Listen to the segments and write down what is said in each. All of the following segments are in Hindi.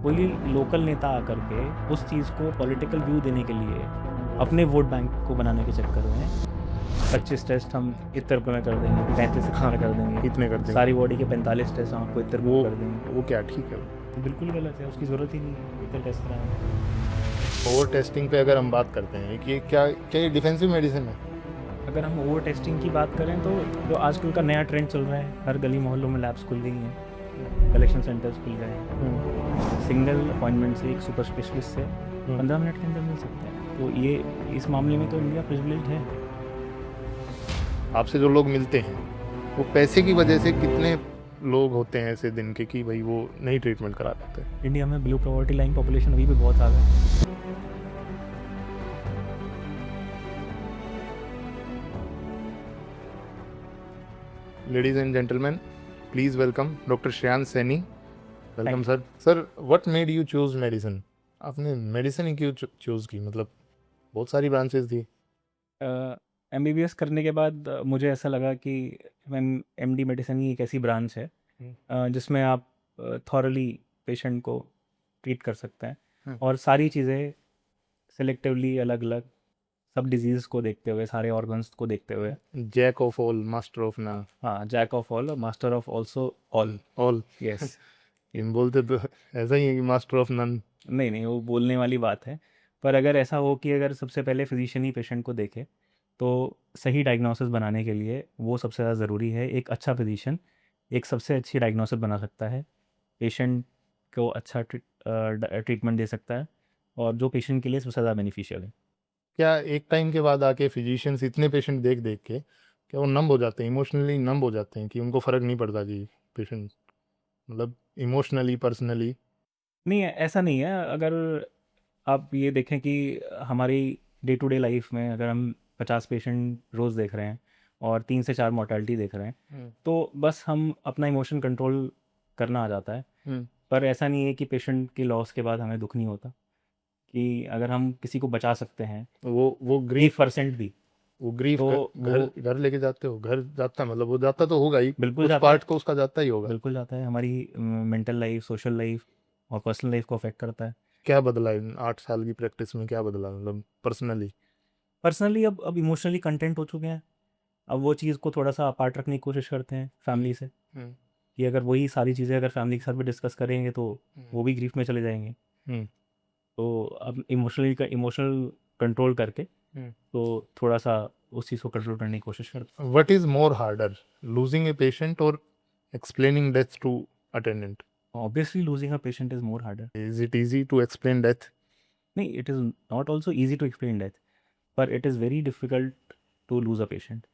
कोई लोकल नेता आकर के उस चीज़ को पॉलिटिकल व्यू देने के लिए अपने वोट बैंक को बनाने के चक्कर में 25 टेस्ट हम इतने रुपये में कर देंगे, 35 रुपये हाँ में कर देंगे, इतने कर देंगे। सारी बॉडी के 45 टेस्ट हम आपको इतने रुपये वो में कर देंगे। वो क्या ठीक है? तो बिल्कुल गलत है, उसकी ज़रूरत ही नहीं है इतने टेस्ट कराने। ओवर टेस्टिंग पे अगर हम बात करते हैं कि क्या क्या ये डिफेंसिव मेडिसिन है? अगर हम ओवर टेस्टिंग की बात करें तो जो आजकल का नया ट्रेंड चल रहा है, हर गली मोहल्लों में लैब्स खुल गई हैं, कलेक्शन सेंटर्स खुल गए हैं, सिंगल अपॉइंटमेंट से एक सुपर स्पेशलिस्ट से 15 मिनट के अंदर मिल सकते हैं। तो ये इस मामले में तो इंडिया प्रिविलेज है। आपसे जो लोग मिलते हैं वो पैसे की वजह से कितने लोग होते हैं ऐसे दिन के कि भाई वो नहीं ट्रीटमेंट करा पाते? इंडिया में बिलो पॉवर्टी लाइन पॉपुलेशन अभी भी बहुत ज़्यादा है। Ladies and gentleman, please welcome doctor Shreyansh Saini. Welcome sir. Sir, what made you choose medicine? आपने मेडिसिन ही क्यों चूज की? मतलब बहुत सारी ब्रांचेस थी। MBBS करने के बाद मुझे ऐसा लगा कि MD मेडिसिन ही एक ऐसी ब्रांच है जिसमें आप थॉरली पेशेंट को ट्रीट कर सकते हैं और सारी चीज़ें सेलेक्टिवली अलग अलग सब डिजीज़ को देखते हुए, सारे ऑर्गन्स को देखते हुए। Jack of all master of none. हाँ, jack of all master of also all. All. All. Yes बोलते तो ऐसा ही है कि मास्टर ऑफ नन। नहीं नहीं, वो बोलने वाली बात है। पर अगर ऐसा हो कि अगर सबसे पहले फिजिशियन ही पेशेंट को देखे तो सही डायग्नोसिस बनाने के लिए वो सबसे ज़्यादा ज़रूरी है। एक अच्छा फिजिशियन एक सबसे अच्छी डायग्नोसिस बना सकता है, पेशेंट को अच्छा ट्रीटमेंट दे सकता है और जो पेशेंट के लिए सबसे ज़्यादा बेनिफिशियल है। क्या एक टाइम के बाद आके फिजिशियंस इतने पेशेंट देख देख के क्या वो नंब हो जाते हैं, इमोशनली नंब हो जाते हैं कि उनको फ़र्क नहीं पड़ता कि पेशेंट मतलब इमोशनली पर्सनली? नहीं, ऐसा नहीं है। अगर आप ये देखें कि हमारी डे टू डे लाइफ में अगर हम 50 पेशेंट रोज़ देख रहे हैं और 3 से 4 मोर्टेलिटी देख रहे हैं, तो बस हम अपना इमोशन कंट्रोल करना आ जाता है। पर ऐसा नहीं है कि पेशेंट के लॉस के बाद हमें दुख नहीं होता। कि अगर हम किसी को बचा सकते हैं वो 1% भी, ग्रीफ तो घर वो घर लेके जाते हो? घर जाता मतलब वो जाता तो होगा ही, बिल्कुल कुछ जाता है। पार्ट को उसका जाता ही होगा। बिल्कुल जाता है, हमारी मेंटल लाइफ, सोशल लाइफ और पर्सनल लाइफ को अफेक्ट करता है। क्या बदला इन 8 साल की प्रैक्टिस में? क्या बदला मतलब पर्सनली? पर्सनली अब इमोशनली कंटेंट हो चुके हैं। अब वो चीज़ को थोड़ा सा अपार्ट रखने की कोशिश करते हैं फैमिली से, कि अगर वही सारी चीज़ें अगर फैमिली के साथ भी डिस्कस करेंगे तो वो भी ग्रीफ में चले जाएंगे। तो अब इमोशनल कंट्रोल करके तो थोड़ा सा उस चीज़ को कंट्रोल करने की कोशिश करते what is more harder, losing a patient और एक्सप्लेनिंग डेथ टू अटेंडेंट? हैं। Obviously losing a patient is more harder. Is it easy to explain death? नहीं, it is not also easy to explain death, पर it is very difficult to lose a patient.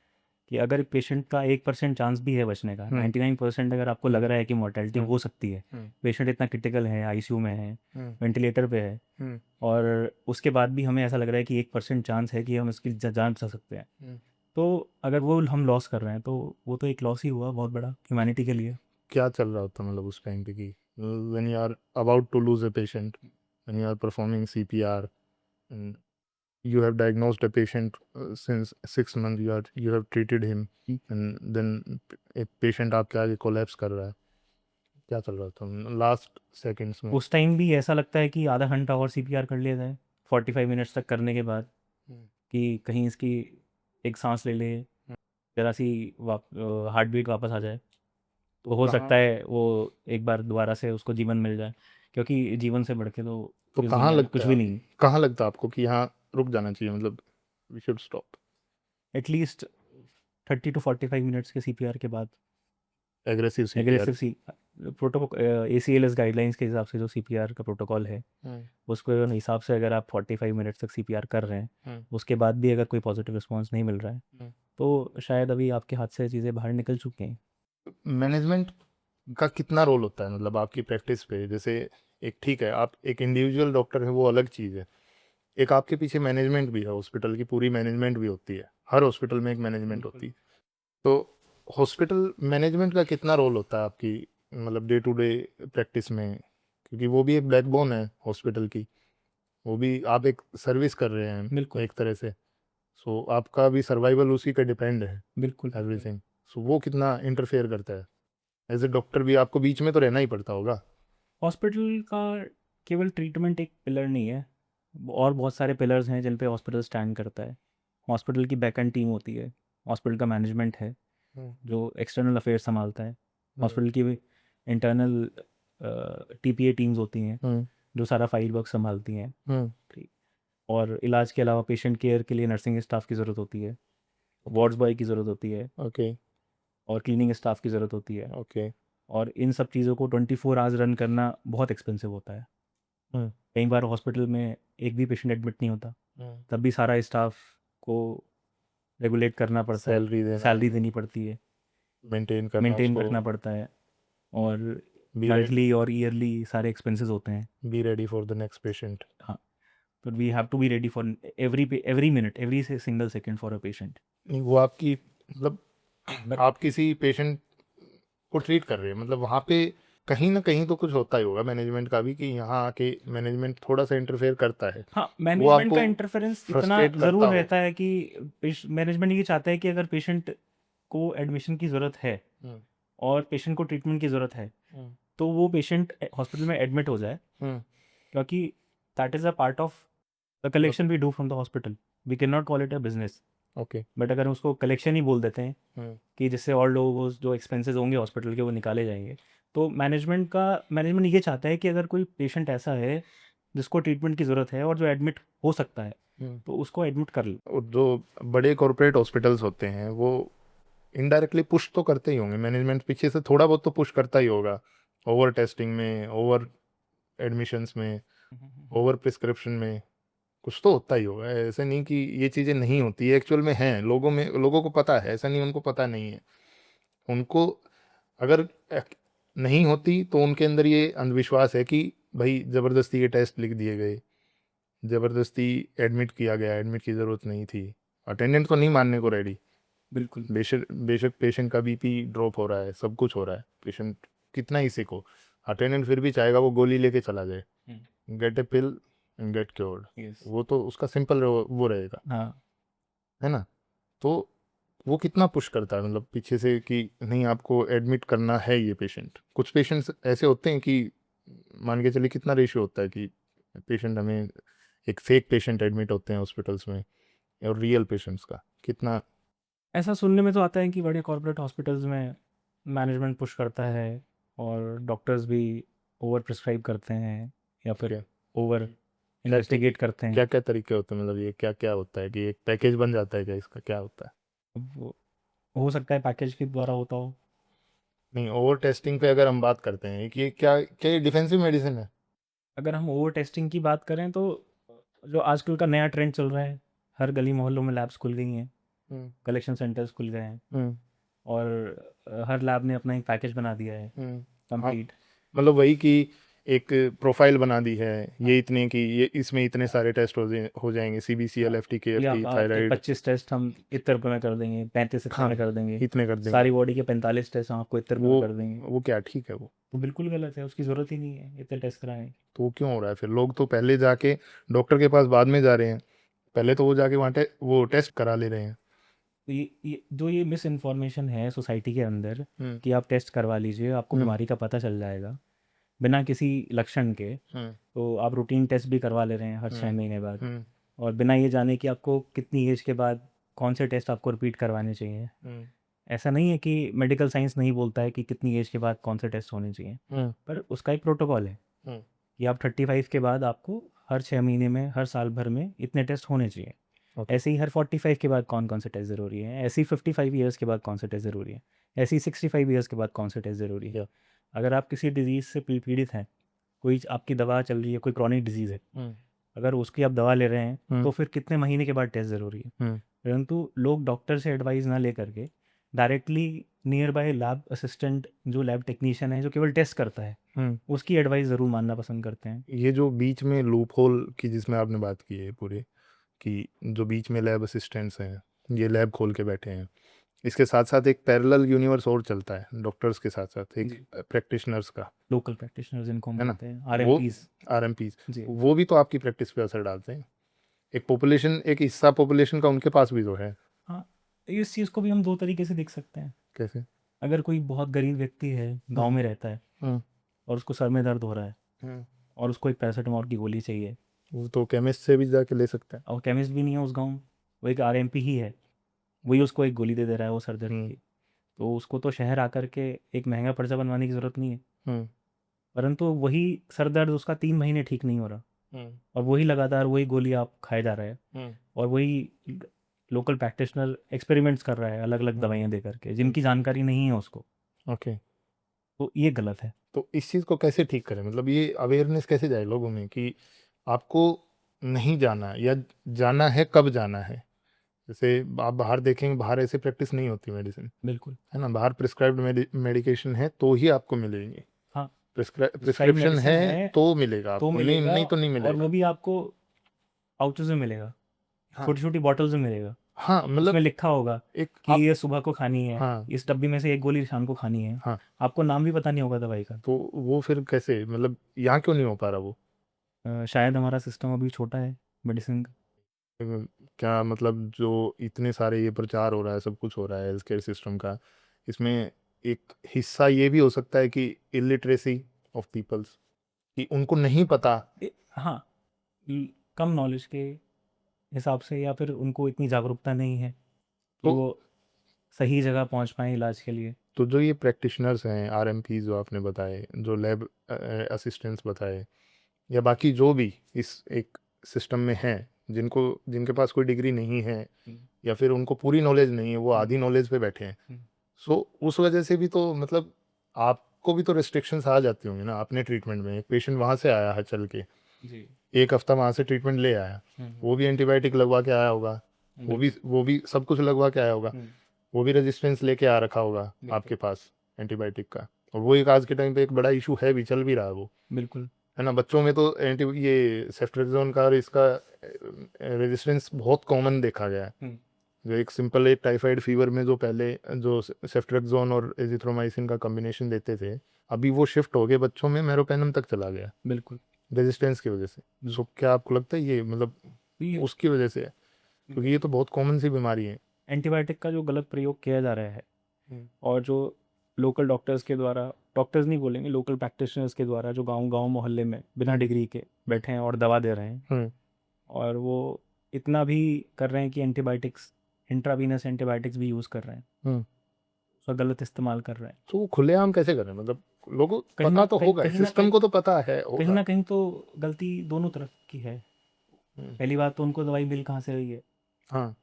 कि अगर पेशेंट का 1% चांस भी है बचने का, 99% अगर आपको लग रहा है कि मोर्टेलिटी हो सकती है, पेशेंट इतना क्रिटिकल है, ICU में है, वेंटिलेटर पे है, और उसके बाद भी हमें ऐसा लग रहा है कि 1% चांस है कि हम इसकी जान बचा सकते हैं, तो अगर वो हम लॉस कर रहे हैं तो वो तो एक लॉस ही हुआ बहुत बड़ा ह्यूमैनिटी के लिए। क्या चल रहा होता मतलब उस टाइम पे कि when you are about to lose a patient, when you are performing CPR and you have diagnosed a patient since 6 months, you have treated him, and then एक patient आपके आगे collapse कर रहा है, क्या चल रहा था लास्ट सेकंड्स में? उस टाइम भी ऐसा लगता है कि आधा घंटा और CPR कर लिया जाए 45 मिनट्स तक करने के बाद, कि कहीं इसकी एक सांस ले ले, जरा सी हार्ट बीट वापस आ जाए, तो हो सकता है वो एक बार दोबारा से उसको जीवन मिल जाए, क्योंकि जीवन से बढ़ के तो तो इस कहाँ दुनिया में लगता कुछ है भी नहीं। कहाँ लगता है आपको कि यहाँ रुक जाना चाहिए, मतलब we should stop? At least 30 to 45 minutes के CPR के बाद aggressive CPR? Aggressive C protocol, ACLS guidelines के हिसाब से जो CPR का प्रोटोकॉल है, उसके हिसाब से अगर आप 45 मिनट्स तक CPR कर रहे हैं, उसके बाद भी अगर कोई पॉजिटिव रिस्पॉन्स नहीं मिल रहा है, तो शायद अभी आपके हाथ से चीज़ें बाहर निकल चुकी हैं। मैनेजमेंट का कितना रोल होता है मतलब आपकी प्रैक्टिस पे? जैसे एक ठीक है, आप एक इंडिविजुअल डॉक्टर है, वो अलग चीज़ है, एक आपके पीछे मैनेजमेंट भी है, हॉस्पिटल की पूरी मैनेजमेंट भी होती है, हर हॉस्पिटल में एक मैनेजमेंट होती है। तो हॉस्पिटल मैनेजमेंट का कितना रोल होता है आपकी मतलब डे टू डे प्रैक्टिस में? क्योंकि वो भी एक बैकबोन है हॉस्पिटल की, वो भी आप एक सर्विस कर रहे हैं बिल्कुल एक तरह से, सो आपका भी सर्वाइवल उसी पे डिपेंड है, बिल्कुल। एवरीथिंग। सो वो कितना इंटरफेयर करता है? एज ए डॉक्टर भी आपको बीच में तो रहना ही पड़ता होगा। हॉस्पिटल का केवल ट्रीटमेंट एक पिलर नहीं है, और बहुत सारे पिलर्स हैं जिन पे हॉस्पिटल स्टैंड करता है। हॉस्पिटल की बैक एंड टीम होती है, हॉस्पिटल का मैनेजमेंट है हम्म, जो एक्सटर्नल अफेयर्स संभालता है, हम्म, हॉस्पिटल की इंटरनल टीपीए टीम्स होती हैं हम्म, जो सारा फाइल वर्क संभालती हैं। हम्म, ठीक। और इलाज के अलावा पेशेंट केयर के लिए नर्सिंग स्टाफ की ज़रूरत होती है, ओके, वार्ड्स बॉय की ज़रूरत होती है, ओके, और क्लीनिंग स्टाफ की ज़रूरत होती है। ओके, और इन सब चीज़ों को 24 आवर्स रन करना बहुत एक्सपेंसिव होता है। हम्म, कई बार हॉस्पिटल में एक भी पेशेंट एडमिट नहीं होता, हम्म, तब भी सारा स्टाफ को रेगुलेट करना पड़ता है, सैलरी देना, सैलरी देनी पड़ती है, मेंटेन करना मेंटेन उसको, रखना पड़ता है, और बी रेडी, मंथली और ईयरली सारे एक्सपेंसेस होते हैं। Be ready for the next patient. हाँ, but we have to be ready for every minute, single second for a patient. नहीं, वो आपकी मतलब आप किसी पेशेंट को ट्रीट कर रहे हैं, मतलब वहाँ पे कहीं ना कहीं तो कुछ होता ही होगा मैनेजमेंट का भी, कि यहाँ आके मैनेजमेंट थोड़ा सा इंटरफेयर करता है, हाँ, वो मैनेजमेंट आपको का इंटरफेरेंस इतना फ्रस्ट्रेट करता ज़रूर हो। रहता है कि मैनेजमेंट ये चाहता है कि अगर पेशेंट को एडमिशन की ज़रूरत है हम्म, और पेशेंट को ट्रीटमेंट की ज़रूरत है, हम्म, तो वो पेशेंट हॉस्पिटल में एडमिट हो जाए, हम्म, क्योंकि that is a part of the मतलब collection we do from the hospital. We can not call it a business, okay, but अगर हम उसको कलेक्शन ही बोल देते हैं हम्म, कि जिससे और लोग वो जो एक्सपेंसेस होंगे हॉस्पिटल के वो निकाले जाएंगे, तो मैनेजमेंट ये चाहता है कि अगर कोई पेशेंट ऐसा है जिसको ट्रीटमेंट की ज़रूरत है और जो एडमिट हो सकता है, हम्म। तो उसको एडमिट कर लो। और जो बड़े कॉरपोरेट हॉस्पिटल्स होते हैं वो इनडायरेक्टली पुश तो करते ही होंगे, मैनेजमेंट पीछे से थोड़ा बहुत तो पुश करता ही होगा, ओवर टेस्टिंग में, ओवर एडमिशन्स में, ओवर प्रिस्क्रिप्शन में, कुछ तो होता ही होगा। ऐसे नहीं कि ये चीज़ें नहीं होती, एक्चुअल में हैं, लोगों को पता है, ऐसा नहीं उनको पता नहीं है। उनको अगर नहीं होती तो उनके अंदर ये अंधविश्वास है कि भाई ज़बरदस्ती के टेस्ट लिख दिए गए, ज़बरदस्ती एडमिट किया गया, एडमिट की ज़रूरत नहीं थी। अटेंडेंट तो नहीं मानने को रेडी, बिल्कुल। बेशक बेशक पेशेंट का बीपी ड्रॉप हो रहा है, सब कुछ हो रहा है, पेशेंट कितना ही सिक हो, अटेंडेंट फिर भी चाहेगा वो गोली लेके चला जाए, get a pill and get cured. Yes. वो तो उसका सिंपल वो रहेगा, हाँ। है ना? तो वो कितना पुश करता है मतलब पीछे से कि नहीं आपको एडमिट करना है ये पेशेंट। कुछ पेशेंट्स ऐसे होते हैं कि मान के चलिए कितना रेशियो होता है कि पेशेंट हमें एक फेक पेशेंट एडमिट होते हैं हॉस्पिटल्स में और रियल पेशेंट्स का कितना। ऐसा सुनने में तो आता है कि बड़े कॉर्पोरेट हॉस्पिटल्स में मैनेजमेंट पुश करता है और डॉक्टर्स भी ओवर प्रिस्क्राइब करते हैं या फिर क्या ओवर क्या क्या इन्वेस्टिगेट करते हैं। क्या क्या तरीके होते हैं, मतलब ये क्या क्या होता है कि एक पैकेज बन जाता है क्या, इसका क्या होता है? अब वो हो सकता है पैकेज के द्वारा होता हो। नहीं, ओवर टेस्टिंग पे अगर हम बात करते हैं कि ये क्या क्या ये डिफेंसिव मेडिसिन है? अगर हम ओवर टेस्टिंग की बात करें तो जो आजकल का नया ट्रेंड चल रहा है, हर गली मोहल्लों में लैब्स खुल गई हैं, हम्म, कलेक्शन सेंटर्स खुल गए हैं, हम्म, और हर लैब ने अपना एक पैकेज बना दिया है, हाँ, कंप्लीट। मतलब वही कि एक प्रोफाइल बना दी है, हाँ, ये इतने की, ये इसमें इतने सारे टेस्ट हो जाएंगे, सीबीसीएल, हाँ, एफटी के या एफटी, ये थायराइड, 25 टेस्ट हम इतने रुपये में कर देंगे, 35 इतने हाँ, में कर देंगे, इतने कर देंगे। सारी बॉडी के 45 टेस्ट हम आपको इतने रुपये वो में कर देंगे। वो क्या ठीक है वो? तो बिल्कुल गलत है, उसकी ज़रूरत ही नहीं है इतने टेस्ट कराने की। तो वो क्यों हो रहा है फिर? लोग तो पहले जाके डॉक्टर के पास बाद में जा रहे हैं, पहले तो वो जाके वहाँ वो टेस्ट करा ले रहे हैं। तो ये मिस इन्फॉर्मेशन है सोसाइटी के अंदर हम्म, कि आप टेस्ट करवा लीजिए, आपको हम्म, बीमारी का पता चल जाएगा बिना किसी लक्षण के। हम्म, तो आप रूटीन टेस्ट भी करवा ले रहे हैं हर हम्म, 6 महीने बाद, हम्म, और बिना ये जाने कि आपको कितनी एज के बाद कौन से टेस्ट आपको रिपीट करवाने चाहिए। हम्म, ऐसा नहीं है कि मेडिकल साइंस नहीं बोलता है कि कितनी एज के बाद कौन से टेस्ट होने चाहिए, हम्म, पर उसका एक प्रोटोकॉल है हम्म, कि आप 35 के बाद आपको हर 6 महीने में, हर साल भर में इतने टेस्ट होने चाहिए। ओके, ऐसे ही हर 45 के बाद कौन कौन से टेस्ट ज़रूरी है, ऐसे ही 55 ईयर्स के बाद कौन से टेस्ट ज़रूरी है, ऐसे ही 65 ईयर्स के बाद कौन से टेस्ट ज़रूरी है। या अगर आप किसी डिजीज़ से पीड़ित हैं, कोई आपकी दवा चल रही है, कोई क्रॉनिक डिजीज़ है, हम्म, अगर उसकी आप दवा ले रहे हैं हम्म, तो फिर कितने महीने के बाद टेस्ट ज़रूरी है। हम्म, परंतु लोग डॉक्टर से एडवाइस ना लेकर के directly near by lab assistant, जो लैब टेक्नीशियन है जो केवल टेस्ट करता है, हम्म। उसकी एडवाइस ज़रूर मानना पसंद करते हैं। ये जो बीच में लूप होल की जिसमें आपने बात की है पूरे, कि जो बीच में लैब असिस्टेंट्स हैं, ये लैब खोल के बैठे हैं, इसके साथ साथ एक पैरेलल यूनिवर्स और चलता है डॉक्टर्स के साथ साथ, एक जी। प्रैक्टिशनर्स का, लोकल प्रैक्टिशनर जिनको हम है ना? बोलते हैं, आर एम वो पीज। आरएमपीज, जी। वो भी तो आपकी प्रैक्टिस पे असर डालते हैं। एक पॉपुलेशन, एक हिस्सा पॉपुलेशन का उनके पास भी तो है। हाँ, इस चीज़ को भी हम 2 तरीके से देख सकते हैं। कैसे? अगर कोई बहुत गरीब व्यक्ति है, गांव हम्म, में रहता है, हम्म, और उसको सर में दर्द हो रहा है हम्म, और उसको एक पैरासीटामोल की गोली चाहिए, वो तो केमिस्ट से भी जाके ले सकता है। और केमिस्ट भी नहीं है उस गाँव में, वो एक आरएमपी ही है, वही उसको एक गोली दे दे रहा है वो सर दर्द हम्म, की। तो उसको तो शहर आकर के एक महंगा पर्चा बनवाने की ज़रूरत नहीं है, हम्म, परंतु वही सर दर्द उसका 3 महीने ठीक नहीं हो रहा, हम्म, और वही लगातार वही गोली आप खाए जा रहे हैं, हम्म, और वही लोकल प्रैक्टिशनर एक्सपेरिमेंट्स कर रहा है अलग अलग हम्म, दवाइयाँ दे करके, जिनकी जानकारी नहीं है उसको। ओके। तो ये गलत है। तो इस चीज़ को कैसे ठीक करें, मतलब ये अवेयरनेस कैसे जाए लोगों में कि आपको नहीं जाना है, या जाना है कब जाना है। जैसे आप बाहर देखेंगे, बाहर ऐसे प्रैक्टिस नहीं होती मेडिसिन, बिल्कुल। है ना। बाहर प्रिस्क्राइब्ड मेडिकेशन है तो ही आपको मिलेंगी, हाँ, प्रिस्क्राइब प्रिस्क्रिप्शन मेडिसिन है है तो मिलेगा तो आपको, नहीं मिलेगा, नहीं तो नहीं और वो मिलेगा। भी आपको पाउचेज़ में मिलेगा, हाँ, छोटी छोटी बॉटल्स में मिलेगा। हाँ, उसमें मतलब लिखा होगा एक कि आप, ये सुबह को खानी है, हाँ, इस डब्बी में से एक गोली शाम को खानी है। हाँ, आपको नाम भी पता नहीं होगा दवाई का। तो वो फिर कैसे, मतलब यहाँ क्यों नहीं हो पा रहा वो। शायद हमारा सिस्टम अभी छोटा है मेडिसिन का। क्या मतलब, जो इतने सारे ये प्रचार हो रहा है, सब कुछ हो रहा है हेल्थ केयर सिस्टम का, इसमें एक हिस्सा ये भी हो सकता है कि इलिटरेसी ऑफ पीपल्स, कि उनको नहीं पता। हाँ, कम नॉलेज के हिसाब से, या फिर उनको इतनी जागरूकता नहीं है कि तो वो सही जगह पहुंच पाएँ इलाज के लिए। तो जो ये प्रैक्टिशनर्स हैं, आरएमपी जो आपने बताए, जो लैब असिस्टेंट्स बताए, या बाकी जो भी इस एक सिस्टम में हैं, जिनको जिनके पास कोई डिग्री नहीं है, हुँ, या फिर उनको पूरी नॉलेज नहीं है, वो हुँ, आधी नॉलेज पे बैठे हैं, हुँ। सो उस वजह से भी तो मतलब आपको भी तो रेस्ट्रिक्शंस आ जाती होंगी ना अपने ट्रीटमेंट में। एक पेशेंट वहाँ से आया है चल के, जी। एक हफ्ता वहाँ से ट्रीटमेंट ले आया, हुँ, वो भी एंटीबायोटिक लगवा के आया होगा, हुँ। वो भी बिल्कुल। वो भी सब कुछ लगवा के आया होगा, हुँ, वो भी रेजिस्टेंस लेके आ रखा होगा बिल्कुल, आपके पास एंटीबायोटिक का। और वो एक आज के टाइम पे एक बड़ा इशू है भी, चल भी रहा है वो, बिल्कुल। है ना। बच्चों में तो एंटी ये सेफ्ट्रेक्सोन का और इसका रेजिस्टेंस बहुत कॉमन देखा गया है। हुँ, जो एक सिंपल एक टाइफाइड फीवर में जो पहले जो सेफ्ट्रेक्सोन और एजिथ्रोमाइसिन का कॉम्बिनेशन देते थे, अभी वो शिफ्ट हो गए बच्चों में मेरोपेनम तक चला गया, बिल्कुल। रेजिस्टेंस की वजह से। हुँ, सो क्या आपको लगता है ये मतलब ये उसकी वजह से है, क्योंकि ये तो बहुत कॉमन सी बीमारी है। एंटीबायोटिक का जो गलत प्रयोग किया जा रहा है, हम्म, और जो लोकल डॉक्टर्स के द्वारा, डॉक्टर्स नहीं बोलेंगे, लोकल प्रैक्टिशनर्स के द्वारा जो गाँव-गाँव मोहल्ले में बिना हम्म, डिग्री के बैठे हैं और दवा दे रहे हैं, हम्म, और वो इतना भी कर रहे हैं कि एंटीबायोटिक्स, इंट्रावीनस एंटीबायोटिक्स भी यूज़ कर रहे हैं, हम्म। उसका गलत इस्तेमाल कर रहे हैं। तो वो खुलेआम कैसे करें, मतलब लोगों को कहीं न पता तो कहीं होगा, कहीं न सिस्टम कहीं को तो पता है कहीं होगा। न कहीं तो गलती दोनों तरफ की है। हम्म, पहली बात तो उनको दवाई मिल कहाँ से रही है? हाँ,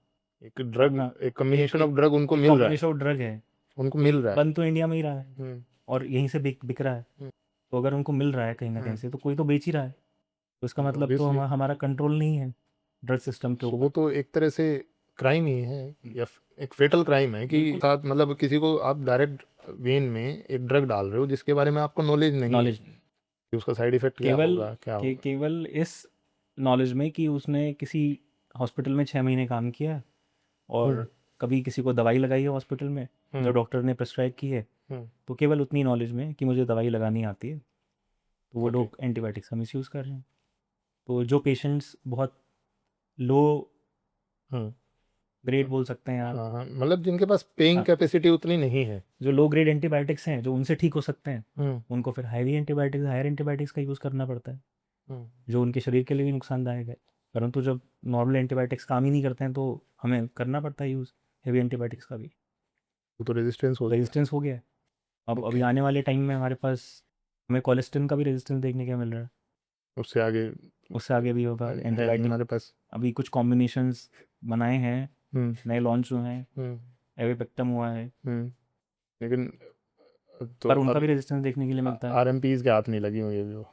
एक है ड्रग, ना? एक एक कम्बिनेशन एक ऑफ ड्रग उनको एक मिल रहा है, कॉम्बिनेशन ऑफ ड्रग है, उनको तो मिल रहा है। बन तो इंडिया में ही रहा है, हम्म, और यहीं से बिक बिक रहा है। हम्म, तो अगर उनको मिल रहा है कहीं न कहीं हम्म। से, तो कोई तो बेच ही रहा है। तो इसका मतलब तो ऑब्वियसली, हमारा कंट्रोल नहीं है ड्रग सिस्टम के सो ऊपर। वो तो एक तरह से क्राइम ही है, हुँ, या एक फेटल क्राइम है कि बिल्कुल। साथ, मतलब किसी को आप डायरेक्ट वेन में एक ड्रग डाल रहे हो जिसके बारे में आपको नॉलेज नहीं है नॉलेज नहीं। कि उसका साइड इफेक्ट क्या केवल होगा, क्या होगा। केवल इस नॉलेज में कि उसने किसी हॉस्पिटल में 6 महीने काम किया, हम्म, और कभी किसी को दवाई लगाई है हॉस्पिटल में, जो हम्म, डॉक्टर ने प्रिस्क्राइब की है, हम्म, तो केवल उतनी नॉलेज में कि मुझे दवाई लगानी आती है, तो वो ओके, लोग एंटीबायोटिक्स का मिसयूज़ कर रहे हैं। तो जो पेशेंट्स बहुत लो हम्म, ग्रेड बोल सकते हैं आप, हाँ, हाँ, मतलब जिनके पास पेइंग हाँ, कैपेसिटी उतनी नहीं है। जो लो ग्रेड एंटीबायोटिक्स हैं, जो उनसे ठीक हो सकते हैं, हम्म, उनको फिर हैवी एंटीबायोटिक्स, हायर एंटीबायोटिक्स का यूज़ करना पड़ता है, हम्म। जो उनके शरीर के लिए भी नुकसानदायक है। परंतु जब नॉर्मल एंटीबायोटिक्स काम ही नहीं करते हैं, तो हमें करना पड़ता है यूज़ हैवी एंटीबायोटिक्स का भी। वो तो रेजिस्टेंस हो जाएगा। रेजिस्टेंस हो गया है। अब अभी ओके, आने वाले टाइम में हमारे पास, हमें कोलेस्टिन का भी रेजिस्टेंस देखने को मिल रहा है। उससे आगे उससे आगे भी होगा है नहीं एंटीबायोटिक। हमारे पास। अभी कुछ कॉम्बिनेशंस बनाए हैं, हम्म, नए लॉन्च हुए हैं, हम्म, एविपेक्टम हुआ है, हम्म। लेकिन तो पर उनका अब भी रेजिस्टेंस देखने के लिए मिलता है। आर एम पीज के हाथ नहीं लगी हुई अभी वो।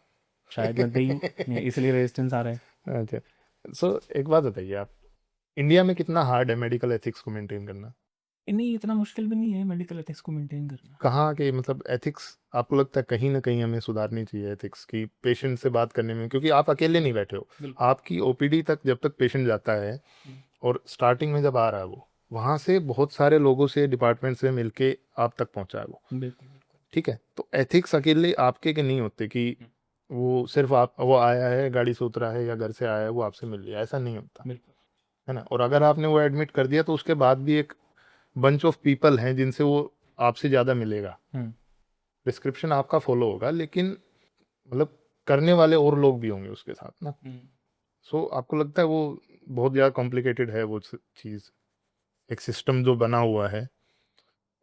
शायद लग गई हो, इसलिए रेजिस्टेंस आ रहा है। अच्छा, सो एक बात बताइए आप, इंडिया में कितना हार्ड है मेडिकल एथिक्स को मेंटेन करना। नहीं, इतना मुश्किल भी नहीं है मेडिकल एथिक्स को मेंटेन करना। कहाँ के, मतलब एथिक्स आपको लगता है कहीं ना कहीं हमें सुधारनी चाहिए एथिक्स की, पेशेंट से बात करने में, क्योंकि आप अकेले नहीं बैठे हो। बिल्कुल। आपकी ओपीडी तक जब तक पेशेंट जाता है, हुँ, और स्टार्टिंग में जब आ रहा है वो, वहाँ से बहुत सारे लोगों से, डिपार्टमेंट से मिलके आप तक पहुँचा है वो। बिल्कुल, बिल्कुल। ठीक है, तो एथिक्स अकेले आपके के नहीं होते कि हुँ, वो सिर्फ आप, वो आया है गाड़ी से उतरा है या घर से आया है वो आपसे मिल लिया, ऐसा नहीं होता, बिल्कुल। है ना। और अगर आपने वो एडमिट कर दिया तो उसके बाद भी एक बंच ऑफ पीपल हैं जिनसे वो आपसे ज़्यादा मिलेगा, हुँ, प्रिस्क्रिप्शन आपका फॉलो होगा, लेकिन मतलब करने वाले और लोग भी होंगे उसके साथ ना। सो आपको लगता है वो बहुत ज़्यादा कॉम्प्लिकेटेड है वो चीज़, एक सिस्टम जो बना हुआ है,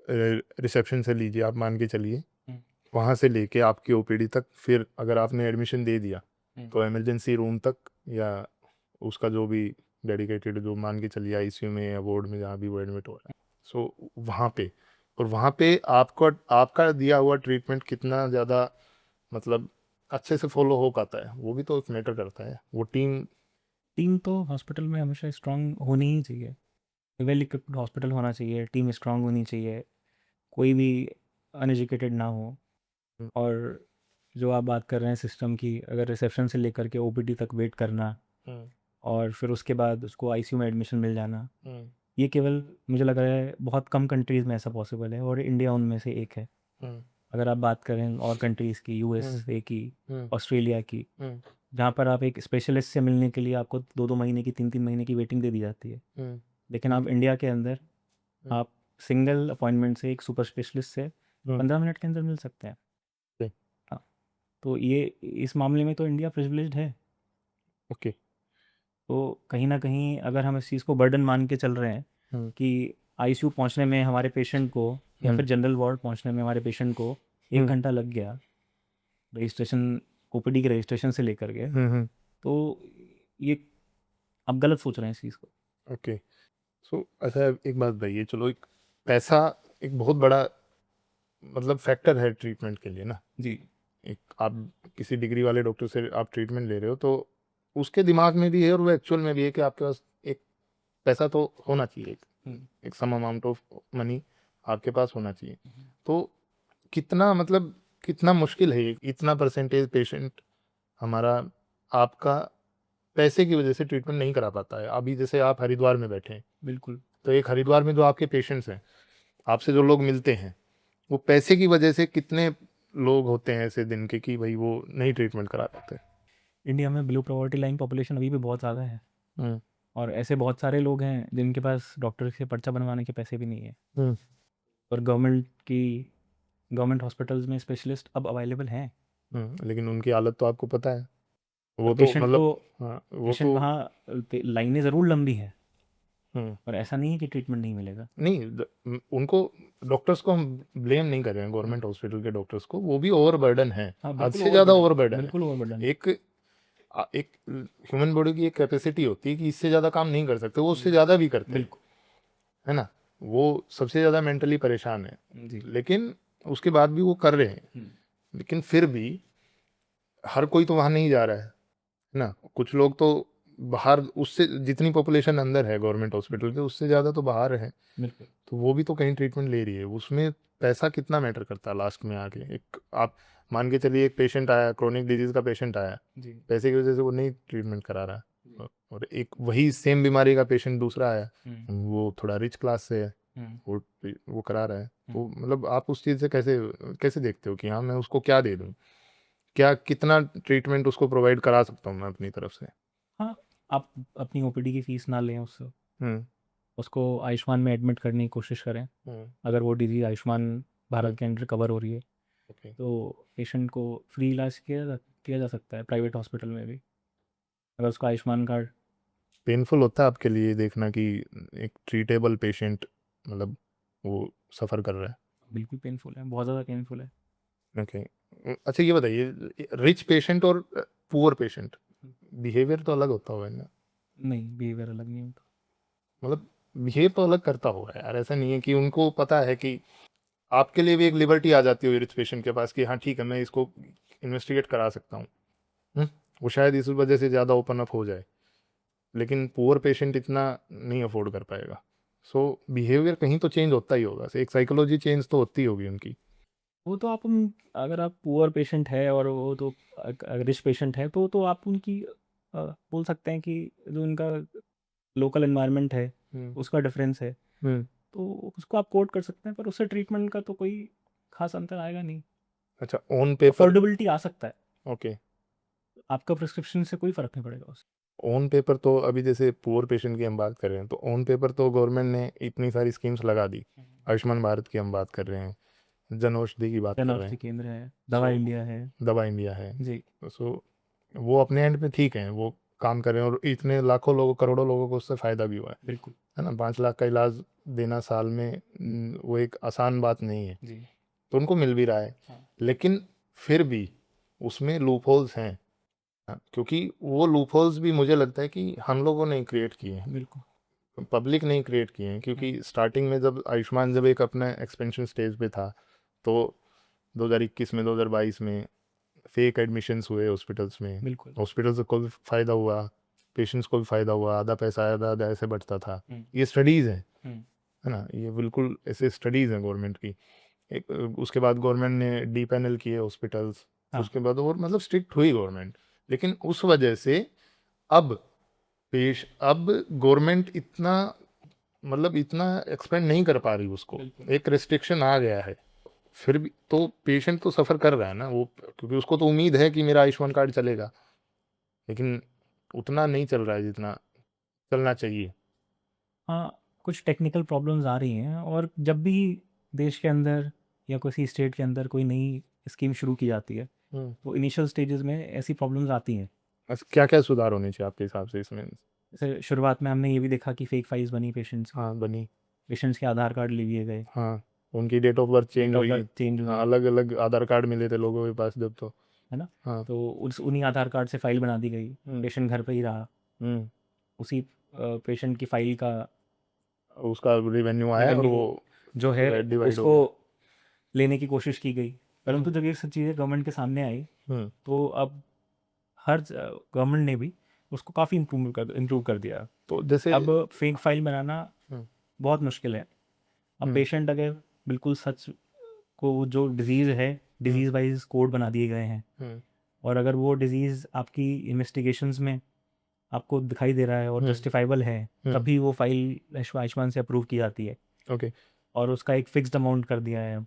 रिसेप्शन से लीजिए आप, मान के चलिए वहाँ से लेके आपकी ओपीडी तक, फिर अगर आपने एडमिशन दे दिया तो इमरजेंसी रूम तक, या उसका जो भी डेडिकेटेड, जो मान के चलिए आईसीयू में या वार्ड में जहाँ भी वो एडमिट हो रहा है, सो वहाँ पे, और वहाँ पे आपको आपका दिया हुआ ट्रीटमेंट कितना ज़्यादा मतलब अच्छे से फॉलो हो पाता है, वो भी तो एक मैटर करता है। वो टीम तो हॉस्पिटल में हमेशा स्ट्रांग होनी ही चाहिए, वेल इक्विप्ड हॉस्पिटल होना चाहिए, टीम स्ट्रांग होनी चाहिए, कोई भी अनएजुकेटेड ना हो। हम्म, और जो आप बात कर रहे हैं सिस्टम की, अगर रिसेप्शन से लेकर के ओपीडी तक वेट करना हम्म, और फिर उसके बाद उसको आईसीयू में एडमिशन मिल जाना, हम्म, ये केवल मुझे लग रहा है बहुत कम कंट्रीज़ में ऐसा पॉसिबल है, और इंडिया उनमें से एक है। हम्म, अगर आप बात करें और कंट्रीज़ की, हम्म, यूएसए की, हम्म, ऑस्ट्रेलिया की, हम्म, जहाँ पर आप एक स्पेशलिस्ट से मिलने के लिए आपको 2-2 महीने की, 3-3 महीने की वेटिंग दे दी जाती है। हम्म, लेकिन आप हम्म, इंडिया के अंदर हम्म, आप सिंगल अपॉइंटमेंट से एक सुपर स्पेशलिस्ट से हम्म, 15 मिनट के अंदर मिल सकते हैं। okay, हाँ, तो ये इस मामले में तो इंडिया प्रिविलेज्ड है। okay, तो कहीं न कहीं अगर हम इस चीज़ को बर्डन मान के चल रहे हैं हम्म, कि आईसीयू पहुँचने में हमारे पेशेंट को, या हम्म, फिर जनरल वार्ड पहुँचने में हमारे पेशेंट को 1 हम्म, घंटा लग गया, रजिस्ट्रेशन, ओपीडी के रजिस्ट्रेशन से लेकर के, हम्म, तो ये आप गलत सोच रहे हैं इस चीज़ को। ओके। सो अच्छा, एक बात बताइए, चलो एक पैसा एक बहुत बड़ा मतलब फैक्टर है ट्रीटमेंट के लिए ना। जी। एक आप किसी डिग्री वाले डॉक्टर से आप ट्रीटमेंट ले रहे हो, तो उसके दिमाग में भी है और वो एक्चुअल में भी है कि आपके पास एक पैसा तो होना चाहिए, हुँ, एक सम अमाउंट ऑफ मनी आपके पास होना चाहिए। हुँ। तो कितना मतलब कितना मुश्किल है ये, इतना परसेंटेज पेशेंट हमारा आपका पैसे की वजह से ट्रीटमेंट नहीं करा पाता है। अभी जैसे आप हरिद्वार में बैठे हैं, बिल्कुल। तो एक हरिद्वार में जो आपके पेशेंट्स हैं, आपसे जो लोग मिलते हैं, वो पैसे की वजह से कितने लोग होते हैं ऐसे दिन के कि भाई वो नहीं ट्रीटमेंट करा पाते। इंडिया में बिलो पॉवर्टी लाइन पॉपुलेशन अभी भी बहुत ज़्यादा है, हम्म, और ऐसे बहुत सारे लोग हैं जिनके पास डॉक्टर से पर्चा बनवाने के पैसे भी नहीं है। हम्म, और गवर्नमेंट हॉस्पिटल्स में स्पेशलिस्ट अब अवेलेबल हैं, लेकिन उनकी हालत तो आपको पता है, पर वो तो मतलब, हाँ वो पेशेंट तो, वहाँ लाइनें ज़रूर लंबी हैं, हम्म, और ऐसा नहीं है कि ट्रीटमेंट नहीं मिलेगा। नहीं उनको डॉक्टर्स को हम ब्लेम नहीं कर रहे हैं, हुँ। गवर्नमेंट हॉस्पिटल के डॉक्टर्स को, वो भी ओवर बर्डन है, हाँ, हद बिल्कुल से ज़्यादा ओवरबर्डन ओवर है, बर्डन है। बिल्कुल ओवरबर्डन है। एक एक ह्यूमन बॉडी की एक कैपेसिटी होती है कि इससे ज़्यादा काम नहीं कर सकते, वो उससे हुँ, ज़्यादा भी करते हैं, बिल्कुल। है ना। वो सबसे ज़्यादा मेंटली परेशान है, जी। लेकिन उसके बाद भी वो कर रहे हैं। हुँ, लेकिन फिर भी हर कोई तो वहाँ नहीं जा रहा है ना। कुछ लोग तो बाहर, उससे जितनी पॉपुलेशन अंदर है गवर्नमेंट हुँ, हॉस्पिटल के, उससे ज़्यादा तो बाहर है, बिल्कुल। तो वो भी तो कहीं ट्रीटमेंट ले रही है। उसमें पैसा कितना मैटर करता है लास्ट में आके। एक आप मान के चलिए, एक पेशेंट आया, क्रोनिक डिजीज का पेशेंट आया, जी, पैसे की वजह से वो नहीं ट्रीटमेंट करा रहा जी। है, और एक वही सेम बीमारी का पेशेंट दूसरा आया, हुँ, वो थोड़ा रिच क्लास से है, हुँ, वो करा रहा है। हुँ। तो मतलब आप उस चीज़ से कैसे कैसे देखते हो कि हाँ मैं उसको क्या दे दूँ, क्या कितना ट्रीटमेंट उसको प्रोवाइड करा सकता हूँ मैं अपनी तरफ से। हाँ, आप अपनी ओपीडी की फ़ीस ना लें उससे, हुँ, उसको आयुष्मान में एडमिट करने की कोशिश करें। हुँ, अगर वो डिज़ीज़ आयुष्मान हुँ, भारत के अंडर कवर हो रही है, ओके। तो पेशेंट को फ्री इलाज किया जा सकता है प्राइवेट हॉस्पिटल में भी, अगर उसका आयुष्मान कार्ड। पेनफुल होता है आपके लिए देखना कि एक ट्रीटेबल पेशेंट मतलब वो सफ़र कर रहा है? बिल्कुल पेनफुल है, बहुत ज़्यादा पेनफुल है। ओके। अच्छा ये बताइए, रिच पेशेंट और पुअर पेशेंट बिहेवियर तो अलग होता होगा ना? नहीं, बिहेवियर अलग नहीं होता। मतलब बिहेव तो अलग करता होगा यार, ऐसा नहीं है कि उनको पता है कि आपके लिए भी एक लिबर्टी आ जाती है रिच पेशेंट के पास कि हाँ ठीक है मैं इसको इन्वेस्टिगेट करा सकता हूँ। हम्म, वो शायद इस वजह से ज़्यादा ओपन अप हो जाए, लेकिन पुअर पेशेंट इतना नहीं अफोर्ड कर पाएगा। सो बिहेवियर कहीं तो चेंज होता ही होगा, एक साइकोलॉजी चेंज तो होती होगी उनकी। वो तो आप अगर आप पुअर पेशेंट है और वो तो रिच पेशेंट है, तो आप उनकी बोल सकते हैं कि जो उनका लोकल एनवायरनमेंट है, हम्म, उसका डिफरेंस है, हम्म, तो उसको आप कोट कर सकते हैं, पर उससे ट्रीटमेंट का तो कोई खास अंतर आएगा नहीं। अच्छा ऑन पेपर। अफोर्डेबिलिटी आ सकता है, ओके। आपका प्रिस्क्रिप्शन से कोई फ़र्क नहीं पड़ेगा उससे। ऑन पेपर तो अभी जैसे पुअर पेशेंट की हम बात कर रहे हैं, तो ऑन पेपर तो गवर्नमेंट ने इतनी सारी स्कीम्स लगा दी। हम्म, आयुष्मान भारत की हम बात कर रहे हैं, जन औषधि की बात जन कर रहे औषधि हैं, केंद्र है, दवा So, इंडिया है। दवा इंडिया है। जी, सो वो अपने एंड पे ठीक है, वो काम कर रहे हैं और इतने लाखों लोगों करोड़ों लोगों को उससे फ़ायदा भी हुआ बिल्कुल। है ना। 5 लाख का इलाज देना साल में वो एक आसान बात नहीं है, जी, तो उनको मिल भी रहा है। हाँ, लेकिन फिर भी उसमें लूप होल्स हैं, हाँ, क्योंकि वो लूप होल्स भी मुझे लगता है कि हम लोगों ने क्रिएट किए हैं, बिल्कुल। पब्लिक नहीं क्रिएट किए हैं। क्योंकि स्टार्टिंग में जब आयुष्मान जब एक अपना एक्सपेंशन स्टेज पे था, तो 2021 में 2022 में फेक एडमिशन्स हुए हॉस्पिटल्स में, बिल्कुल। हॉस्पिटल्स को भी फ़ायदा हुआ, पेशेंट्स को भी फ़ायदा हुआ, आधा पैसा आया, आधा ऐसे बचता था। हुँ, ये स्टडीज़ हैं, हुँ, है ना, ये बिल्कुल ऐसे स्टडीज़ हैं गवर्नमेंट की। एक उसके बाद गवर्नमेंट ने डी पैनल किए हॉस्पिटल्स, हाँ, उसके बाद और मतलब स्ट्रिक्ट हुई गवर्नमेंट। लेकिन उस वजह से अब अब गवर्नमेंट इतना मतलब इतना एक्सपेंड नहीं कर पा रही उसको, बिल्कुल। एक रिस्ट्रिक्शन आ गया है। फिर भी तो पेशेंट तो सफ़र कर रहा है ना वो, क्योंकि उसको तो उम्मीद है कि मेरा आयुष्मान कार्ड चलेगा, लेकिन उतना नहीं चल रहा है जितना चलना चाहिए। हाँ, कुछ टेक्निकल प्रॉब्लम्स आ रही हैं, और जब भी देश के अंदर या किसी स्टेट के अंदर कोई नई स्कीम शुरू की जाती है, हम्म। तो इनिशियल स्टेजेस में ऐसी प्रॉब्लम्स आती हैं। बस क्या क्या सुधार होने चाहिए आपके हिसाब से इसमें? जैसे शुरुआत में हमने ये भी देखा कि फेक फाइल्स बनी पेशेंट्स की, हाँ बनी। पेशेंट्स के आधार कार्ड ले लिए गए, हाँ, उनकी date of birth change date of हुई। बर्थ चेंज हाँ, हुई, अलग अलग आधार कार्ड मिले थे लोगों के पास जब तो। है ना? हाँ। तो उस उन्हीं आधार कार्ड से फाइल बना दी गई, हम्म। पेशेंट घर पे ही रहा, हम्म। उसी पेशेंट की फाइल का उसका रेवेन्यू आया और रेवेन्यू वो जो है डिवाइड हो उसको गया। लेने की कोशिश की गई। हम्म। परंतु जब ये सब चीज़ें गवर्नमेंट के सामने आई, हम्म। तो अब हर गवर्नमेंट ने भी उसको काफ़ी इम्प्रूव कर दिया। तो जैसे अब फेक फाइल बनाना हम्म। बहुत मुश्किल है। अब हम्म। पेशेंट अगर बिल्कुल सच को, जो डिज़ीज़ है, हम्म। डिज़ीज़ वाइज कोड बना दिए गए हैं, हम्म। और अगर वो डिज़ीज़ आपकी इन्वेस्टिगेशंस में आपको दिखाई दे रहा है और हम्म। जस्टिफाइबल है, हम्म। तभी वो फाइल आयुष्मान से अप्रूव की जाती है, ओके। और उसका एक फिक्स्ड अमाउंट कर दिया है अब।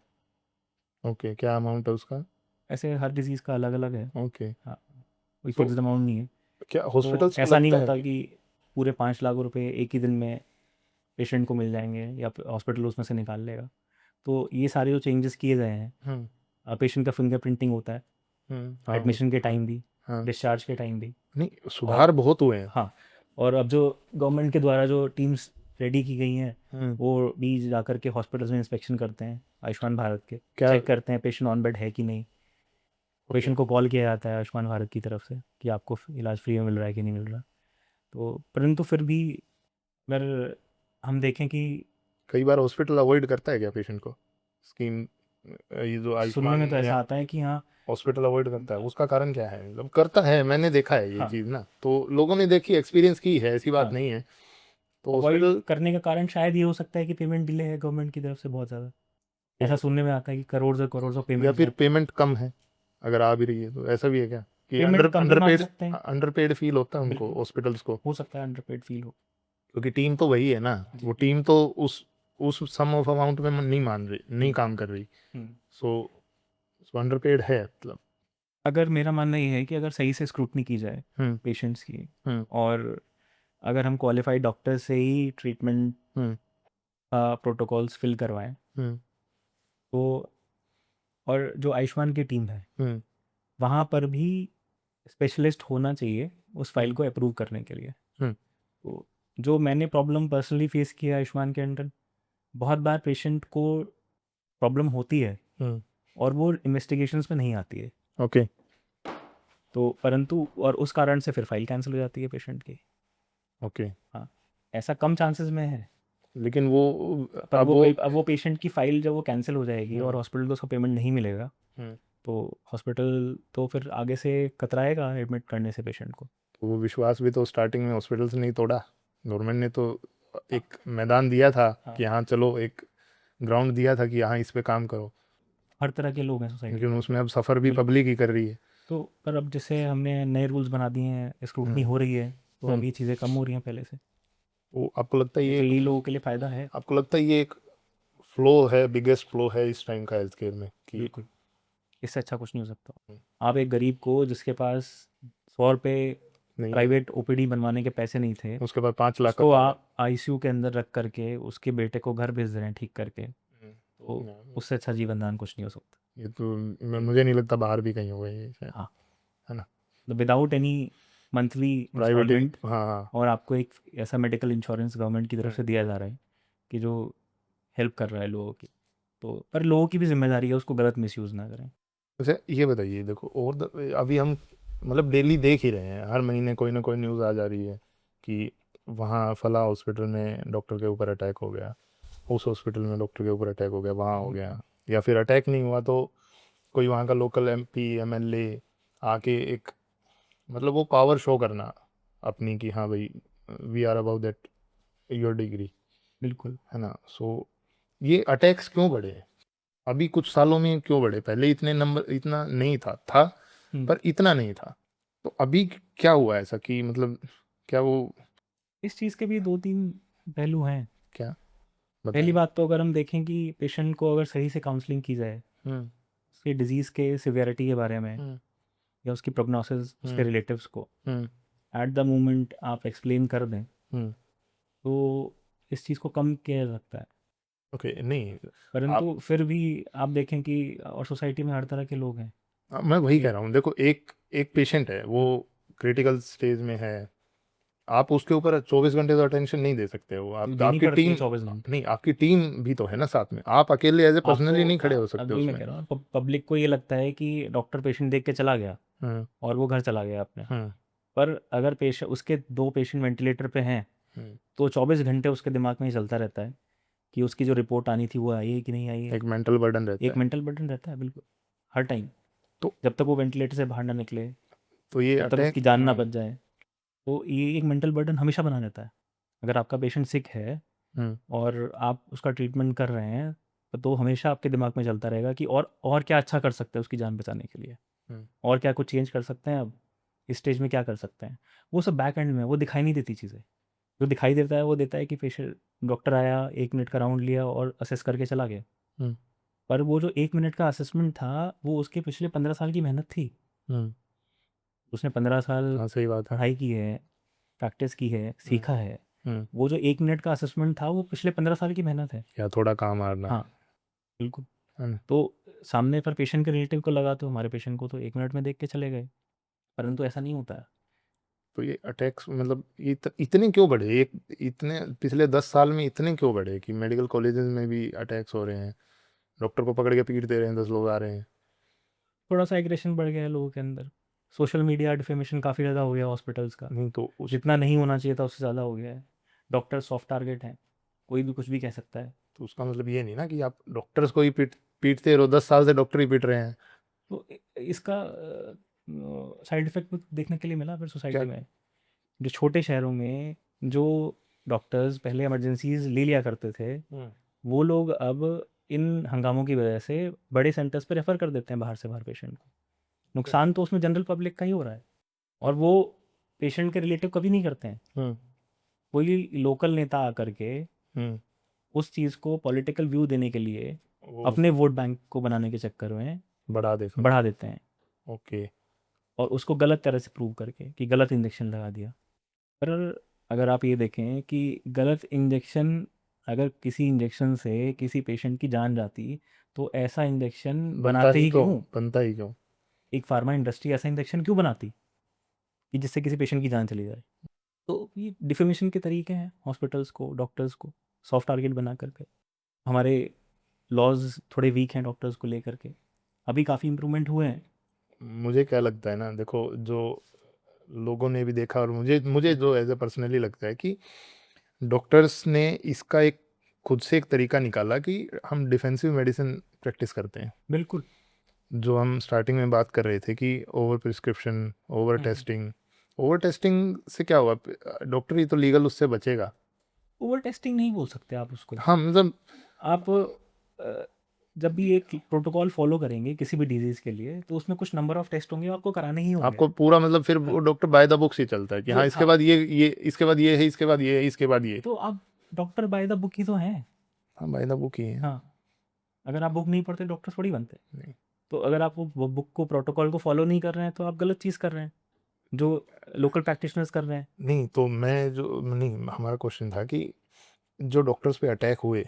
ओके, क्या अमाउंट है उसका? ऐसे हर डिज़ीज़ का अलग अलग है। ओके। हाँ, कोई तो फिक्स्ड अमाउंट नहीं है। क्या तो हॉस्पिटल्स को ऐसा नहीं लगता है होता कि कि पूरे 5 लाख रुपए एक ही दिन में पेशेंट को मिल जाएंगे या हॉस्पिटल उसमें से निकाल लेगा। तो ये सारे जो चेंजेस किए गए हैं, पेशेंट का फिंगरप्रिंटिंग होता है हाँ एडमिशन के टाइम भी, हाँ, डिस्चार्ज के टाइम भी। नहीं और सुधार बहुत हुए हैं। हाँ, और अब जो गवर्नमेंट के द्वारा जो टीम्स रेडी की गई हैं, हम्म। वो भी जा कर के हॉस्पिटल्स में इंस्पेक्शन करते हैं आयुष्मान भारत के, क्या? चेक करते हैं पेशेंट ऑन बेड है कि नहीं। ओके। पेशेंट को कॉल किया जाता है आयुष्मान भारत की तरफ से कि आपको इलाज फ्री में मिल रहा है कि नहीं मिल रहा। तो परंतु फिर भी अगर हम देखें कि कई बार हॉस्पिटल अवॉइड करता है क्या पेशेंट को स्कीम, ये जो सुनने में आयुष्मान तो या ऐसा आता है कि हाँ, हॉस्पिटल अवॉइड करता है, उसका कारण क्या है? मतलब करता है, मैंने देखा है ये हाँ, चीज़ ना, तो लोगों ने देखी, एक्सपीरियंस की है, ऐसी बात हाँ, नहीं है। तो अवॉइड हॉस्पिटल करने का कारण शायद ये हो सकता है कि पेमेंट डिले है गवर्नमेंट की तरफ से बहुत ज़्यादा। ऐसा सुनने में आता है कि करोड़ ऑफ या पेमेंट्स फिर हैं। पेमेंट कम है, अगर आ भी रही है तो ऐसा भी है क्या कि पेमेंट कम भी मान सकते हैं, अंडरपेड फील होता है उनको बिल्कुल हॉस्पिटल्स को? हो सकता है अंडरपेड फील हो। क्योंकि टीम तो वही है ना, जी। वो टीम तो उस सम ऑफ अमाउंट में नहीं मान रही, नहीं हुँ, काम कर रही। हुँ। सो अंडरपेड है मतलब। अगर मेरा मानना ये है कि अगर सही से स्क्रूटनी की जाए हम्म। पेशेंट्स की, हम्म। और अगर हम क्वालिफाइड डॉक्टर से ही ट्रीटमेंट हम्म। प्रोटोकॉल्स फिल करवाएँ, हम्म। तो, और जो आयुष्मान की टीम है, हम्म। वहाँ पर भी स्पेशलिस्ट होना चाहिए उस फाइल हम्म। को अप्रूव करने के लिए। हम्म। तो जो मैंने प्रॉब्लम पर्सनली फेस किया आयुष्मान के अंडर, बहुत बार पेशेंट को प्रॉब्लम होती है हम्म। और वो इन्वेस्टिगेशंस में नहीं आती है, ओके। तो परंतु और उस कारण से फिर फाइल कैंसिल हो जाती है पेशेंट की। ओके। हाँ, ऐसा कम चांसेस में है, लेकिन वो पर अब वो अब वो पेशेंट की फाइल जब वो कैंसिल हो जाएगी और हम्म। हॉस्पिटल को उसका पेमेंट नहीं मिलेगा, हम्म। तो हॉस्पिटल तो फिर आगे से कतराएगा एडमिट करने से पेशेंट को। तो वो विश्वास भी तो स्टार्टिंग में हॉस्पिटल से नहीं तोड़ा, गवर्नमेंट ने तो एक मैदान दिया था हाँ, कि हाँ चलो, एक ग्राउंड दिया था कि हाँ इस पे काम करो, हर तरह के लोग हैं सोसाइटी लेकिन में। उसमें अब सफ़र भी बिल्कुल। पब्लिक ही कर रही है। तो पर अब जैसे हमने नए रूल्स बना दिए हैं, स्क्रूटनी हम्म। हो रही है, तो अब हम्म। ये चीज़ें कम हो रही हैं पहले से, वो आपको लगता है ये तो यही लोगों के लिए फ़ायदा है। आपको लगता है ये एक फ्लो है, बिगेस्ट फ्लो है इस टाइम का हेल्थ केयर में कि बिल्कुल, इससे अच्छा कुछ नहीं हो सकता। आप एक गरीब को जिसके पास 100 रुपये नहीं है, प्राइवेट ओपीडी बनवाने के पैसे नहीं थे, उसके बाद 5 लाख का उसको कार्ड है। आप आईसीयू के अंदर रख करके उसके बेटे को घर भेज दे रहे हैं ठीक करके, तो ना, उससे अच्छा जीवन दान कुछ नहीं हो सकता। ये तो मुझे नहीं लगता बाहर भी कहीं होगा ये शायद, हाँ, है ना? तो without any monthly private instalment, हाँ हाँ। और आपको एक ऐसा मेडिकल इंश्योरेंस गवर्नमेंट की तरफ हम्म। से दिया जा रहा है कि जो हेल्प कर रहा है लोगों की, तो पर लोगों की भी जिम्मेदारी है उसको गलत मिसयूज़ ना करें। वैसे ये बताइए, देखो और अभी हम मतलब डेली देख ही रहे हैं, हर महीने कोई ना कोई न्यूज़ आ जा रही है कि वहाँ फला हॉस्पिटल में डॉक्टर के ऊपर अटैक हो गया, उस हॉस्पिटल में डॉक्टर के ऊपर अटैक हो गया, वहाँ हो गया, या फिर अटैक नहीं हुआ तो कोई वहाँ का लोकल एमपी एमएलए आके एक मतलब वो पावर शो करना अपनी कि हाँ भाई we are about that your degree, बिल्कुल। है ना? सो ये अटैक्स क्यों बढ़े अभी कुछ सालों में, क्यों बढ़े? पहले इतने नंबर इतना नहीं था हम्म, पर इतना नहीं था। तो अभी क्या हुआ ऐसा कि मतलब क्या वो इस चीज़ के भी 2-3 पहलू हैं। क्या पहली बताएं? बात तो अगर हम देखें कि पेशेंट को अगर सही से काउंसलिंग की जाए, हम्म उसके डिज़ीज़ के सिवियरिटी के बारे में हम्म या उसकी प्रोग्नोसिस उसके हम्म रिलेटिव्स को हम्म एट द मोमेंट आप एक्सप्लेन कर दें, हम्म तो इस चीज़ को कम किया जा सकता है। ओके नहीं आप परंतु फिर भी आप देखें कि और सोसाइटी में हर तरह के लोग हैं मैं वही कि कह रहा हूँ, देखो एक एक पेशेंट है वो क्रिटिकल स्टेज में है, आप उसके ऊपर 24 घंटे तो अटेंशन नहीं दे सकते हो, आप देनी आपकी पड़ती है टीम 24 घंटे। नहीं, आपकी टीम भी तो है ना साथ में, आप अकेले एज ए आपको पर्सनली नहीं खड़े हो सकते अभी मैं उसमें। कह रहा हूँ पब्लिक को ये लगता है कि डॉक्टर पेशेंट देख के चला गया हम्म और वो घर चला गया अपने। हम्म पर अगर पेशेंट उसके 2 पेशेंट वेंटिलेटर पे हैं, हम्म तो 24 घंटे उसके दिमाग में ही चलता रहता है कि उसकी जो रिपोर्ट आनी थी वो आई है कि नहीं आई है। एक मेंटल बर्डन रहता एक है। मेंटल बर्डन रहता है बिल्कुल, हर टाइम। तो जब तक वो वेंटिलेटर से बाहर ना निकले, तो ये जब तक अटैक उसकी जान ना बच जाए, तो ये एक मेंटल बर्डन हमेशा बना रहता है। अगर आपका पेशेंट सिक है हम्म और आप उसका ट्रीटमेंट कर रहे हैं, तो हमेशा आपके दिमाग में चलता रहेगा कि और क्या अच्छा कर सकते हैं उसकी जान बचाने के लिए, हम्म और क्या कुछ चेंज कर सकते हैं अब, इस स्टेज में क्या कर सकते हैं। वो सब बैक एंड में वो दिखाई नहीं देती चीज़ें। जो दिखाई देता है वो देता है कि पेशेंट डॉक्टर आया, 1 मिनट का राउंड लिया और असेस करके चला गया। हम्म पर वो जो 1 मिनट का असेसमेंट था, वो उसके पिछले 15 साल की मेहनत थी। हम्म उसने 15 साल हाँ सही बात है। पढ़ाई की है, प्रैक्टिस की है, हम्म सीखा है। हम्म वो जो 1 मिनट का असेसमेंट था, वो पिछले 15 साल की मेहनत है। या थोड़ा काम मारना हाँ, बिल्कुल। है ना? तो सामने पर पेशेंट के रिलेटिव को लगा, तो हमारे पेशेंट को तो 1 मिनट में देख के चले गए। परंतु ऐसा नहीं होता है। तो ये अटैक्स मतलब ये इतने क्यों बढ़े, एक इतने पिछले 10 साल में इतने क्यों बढ़े कि मेडिकल कॉलेजेस में भी अटैक्स हो रहे हैं, डॉक्टर को पकड़ के पीट दे रहे हैं, 10 लोग आ रहे हैं। थोड़ा सा एग्रेशन बढ़ गया है लोगों के अंदर। सोशल मीडिया डिफेमेशन काफ़ी ज़्यादा हो गया हॉस्पिटल्स का। नहीं तो उस जितना नहीं होना चाहिए था उससे ज़्यादा हो गया है। डॉक्टर सॉफ्ट टारगेट हैं, कोई भी कुछ भी कह सकता है। तो उसका मतलब ये नहीं ना कि आप डॉक्टर्स को ही पीटते रहो, 10 साल से डॉक्टर ही पीट रहे हैं। तो इसका साइड इफ़ेक्ट देखने के लिए मिला फिर क्या? सोसाइटी में। जो छोटे शहरों में जो डॉक्टर्स पहले इमरजेंसीज ले लिया करते थे, हम्म वो लोग अब इन हंगामों की वजह से बड़े सेंटर्स पे रेफ़र कर देते हैं बाहर से बाहर पेशेंट को। नुकसान तो उसमें जनरल पब्लिक का ही हो रहा है, और वो पेशेंट के रिलेटिव कभी नहीं करते हैं। हम्म कोई लोकल नेता आकर के हम्म उस चीज़ को पॉलिटिकल व्यू देने के लिए वो अपने वोट बैंक को बनाने के चक्कर में बढ़ा दे सब। बढ़ा देते हैं, ओके। और उसको गलत तरह से प्रूव करके कि गलत इंजेक्शन लगा दिया। पर अगर आप ये देखें कि गलत इंजेक्शन, अगर किसी इंजेक्शन से किसी पेशेंट की जान जाती, तो ऐसा इंजेक्शन बनता बनाते ही ही क्यों, क्यों? बनता ही क्यों? एक फार्मा इंडस्ट्री ऐसा इंजेक्शन क्यों बनाती कि जिससे किसी पेशेंट की जान चली जाए? तो ये डिफेमेशन के तरीके हैं हॉस्पिटल्स को, डॉक्टर्स को सॉफ्ट टारगेट बना करके। हमारे लॉज थोड़े वीक हैं डॉक्टर्स को लेकर के। अभी काफ़ी इम्प्रूवमेंट हुए हैं। मुझे क्या लगता है ना, देखो जो लोगों ने भी देखा और मुझे मुझे जो एज ए पर्सनली लगता है कि डॉक्टर्स ने इसका एक खुद से एक तरीका निकाला कि हम डिफेंसिव मेडिसिन प्रैक्टिस करते हैं। बिल्कुल। जो हम स्टार्टिंग में बात कर रहे थे कि ओवर प्रिस्क्रिप्शन, ओवर टेस्टिंग से क्या हुआ? डॉक्टर ही तो लीगल उससे बचेगा। ओवर टेस्टिंग नहीं बोल सकते आप उसको। हाँ मतलब आप जब भी एक प्रोटोकॉल फॉलो करेंगे किसी भी डिजीज़ के लिए, तो उसमें कुछ नंबर ऑफ टेस्ट होंगे, आपको कराने ही होंगे। आपको पूरा मतलब फिर हाँ, वो डॉक्टर बाय द बुक्स ही चलता है कि हाँ वो इसके हाँ, बाद ये इसके बाद ये है, इसके बाद ये है, इसके बाद ये। तो आप डॉक्टर बाय द बुक ही तो हैं। हाँ बाय द बुक ही है। हाँ, अगर आप बुक नहीं पढ़ते डॉक्टर थोड़ी बनते। नहीं तो अगर आप वो बुक को, प्रोटोकॉल को फॉलो नहीं कर रहे हैं, तो आप गलत चीज़ कर रहे हैं, जो लोकल प्रैक्टिशनर्स कर रहे हैं। नहीं तो मैं जो नहीं, हमारा क्वेश्चन था कि जो डॉक्टर्स पे अटैक हुए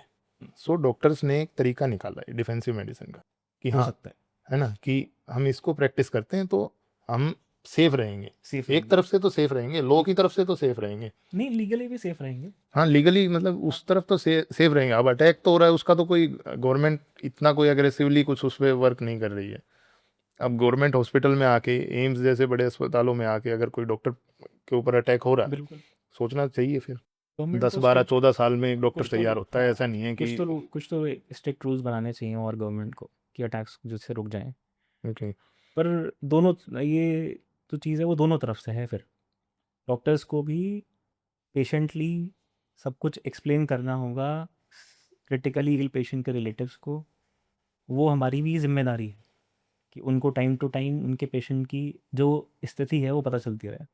सो डॉक्टर्स ने एक तरीका निकाला है डिफेंसिव मेडिसिन का कि हो हाँ, सकता है ना, कि हम इसको प्रैक्टिस करते हैं तो हम सेफ रहेंगे। सेफ एक तरफ से तो सेफ रहेंगे, लॉ की तरफ से तो सेफ रहेंगे। नहीं, लीगली भी सेफ रहेंगे। हाँ, लीगली मतलब उस तरफ तो सेफ रहेंगे। अब अटैक तो हो रहा है, उसका तो कोई गवर्नमेंट इतना कोई अग्रेसिवली कुछ उस पर वर्क नहीं कर रही है। अब गवर्नमेंट हॉस्पिटल में आके, एम्स जैसे बड़े अस्पतालों में आके अगर कोई डॉक्टर के ऊपर अटैक हो रहा है, बिल्कुल, सोचना चाहिए फिर। गवर्नमेंट दस को बारह स्ट्रिक्ट 14 साल में एक डॉक्टर कुछ तो तैयार होता है, ऐसा नहीं है कि कुछ तो स्ट्रिक्ट रूल्स बनाने चाहिए और गवर्नमेंट को, कि अटैक्स जिससे रुक जाएँ। ओके। पर दोनों, ये जो चीज़ है वो दोनों तरफ से है फिर। डॉक्टर्स को भी पेशेंटली सब कुछ एक्सप्लेन करना होगा, क्रिटिकली इल पेशेंट के रिलेटिव्स को। वो हमारी भी ज़िम्मेदारी है कि उनको टाइम टू टाइम उनके पेशेंट की जो स्थिति है वो पता चलती रहे।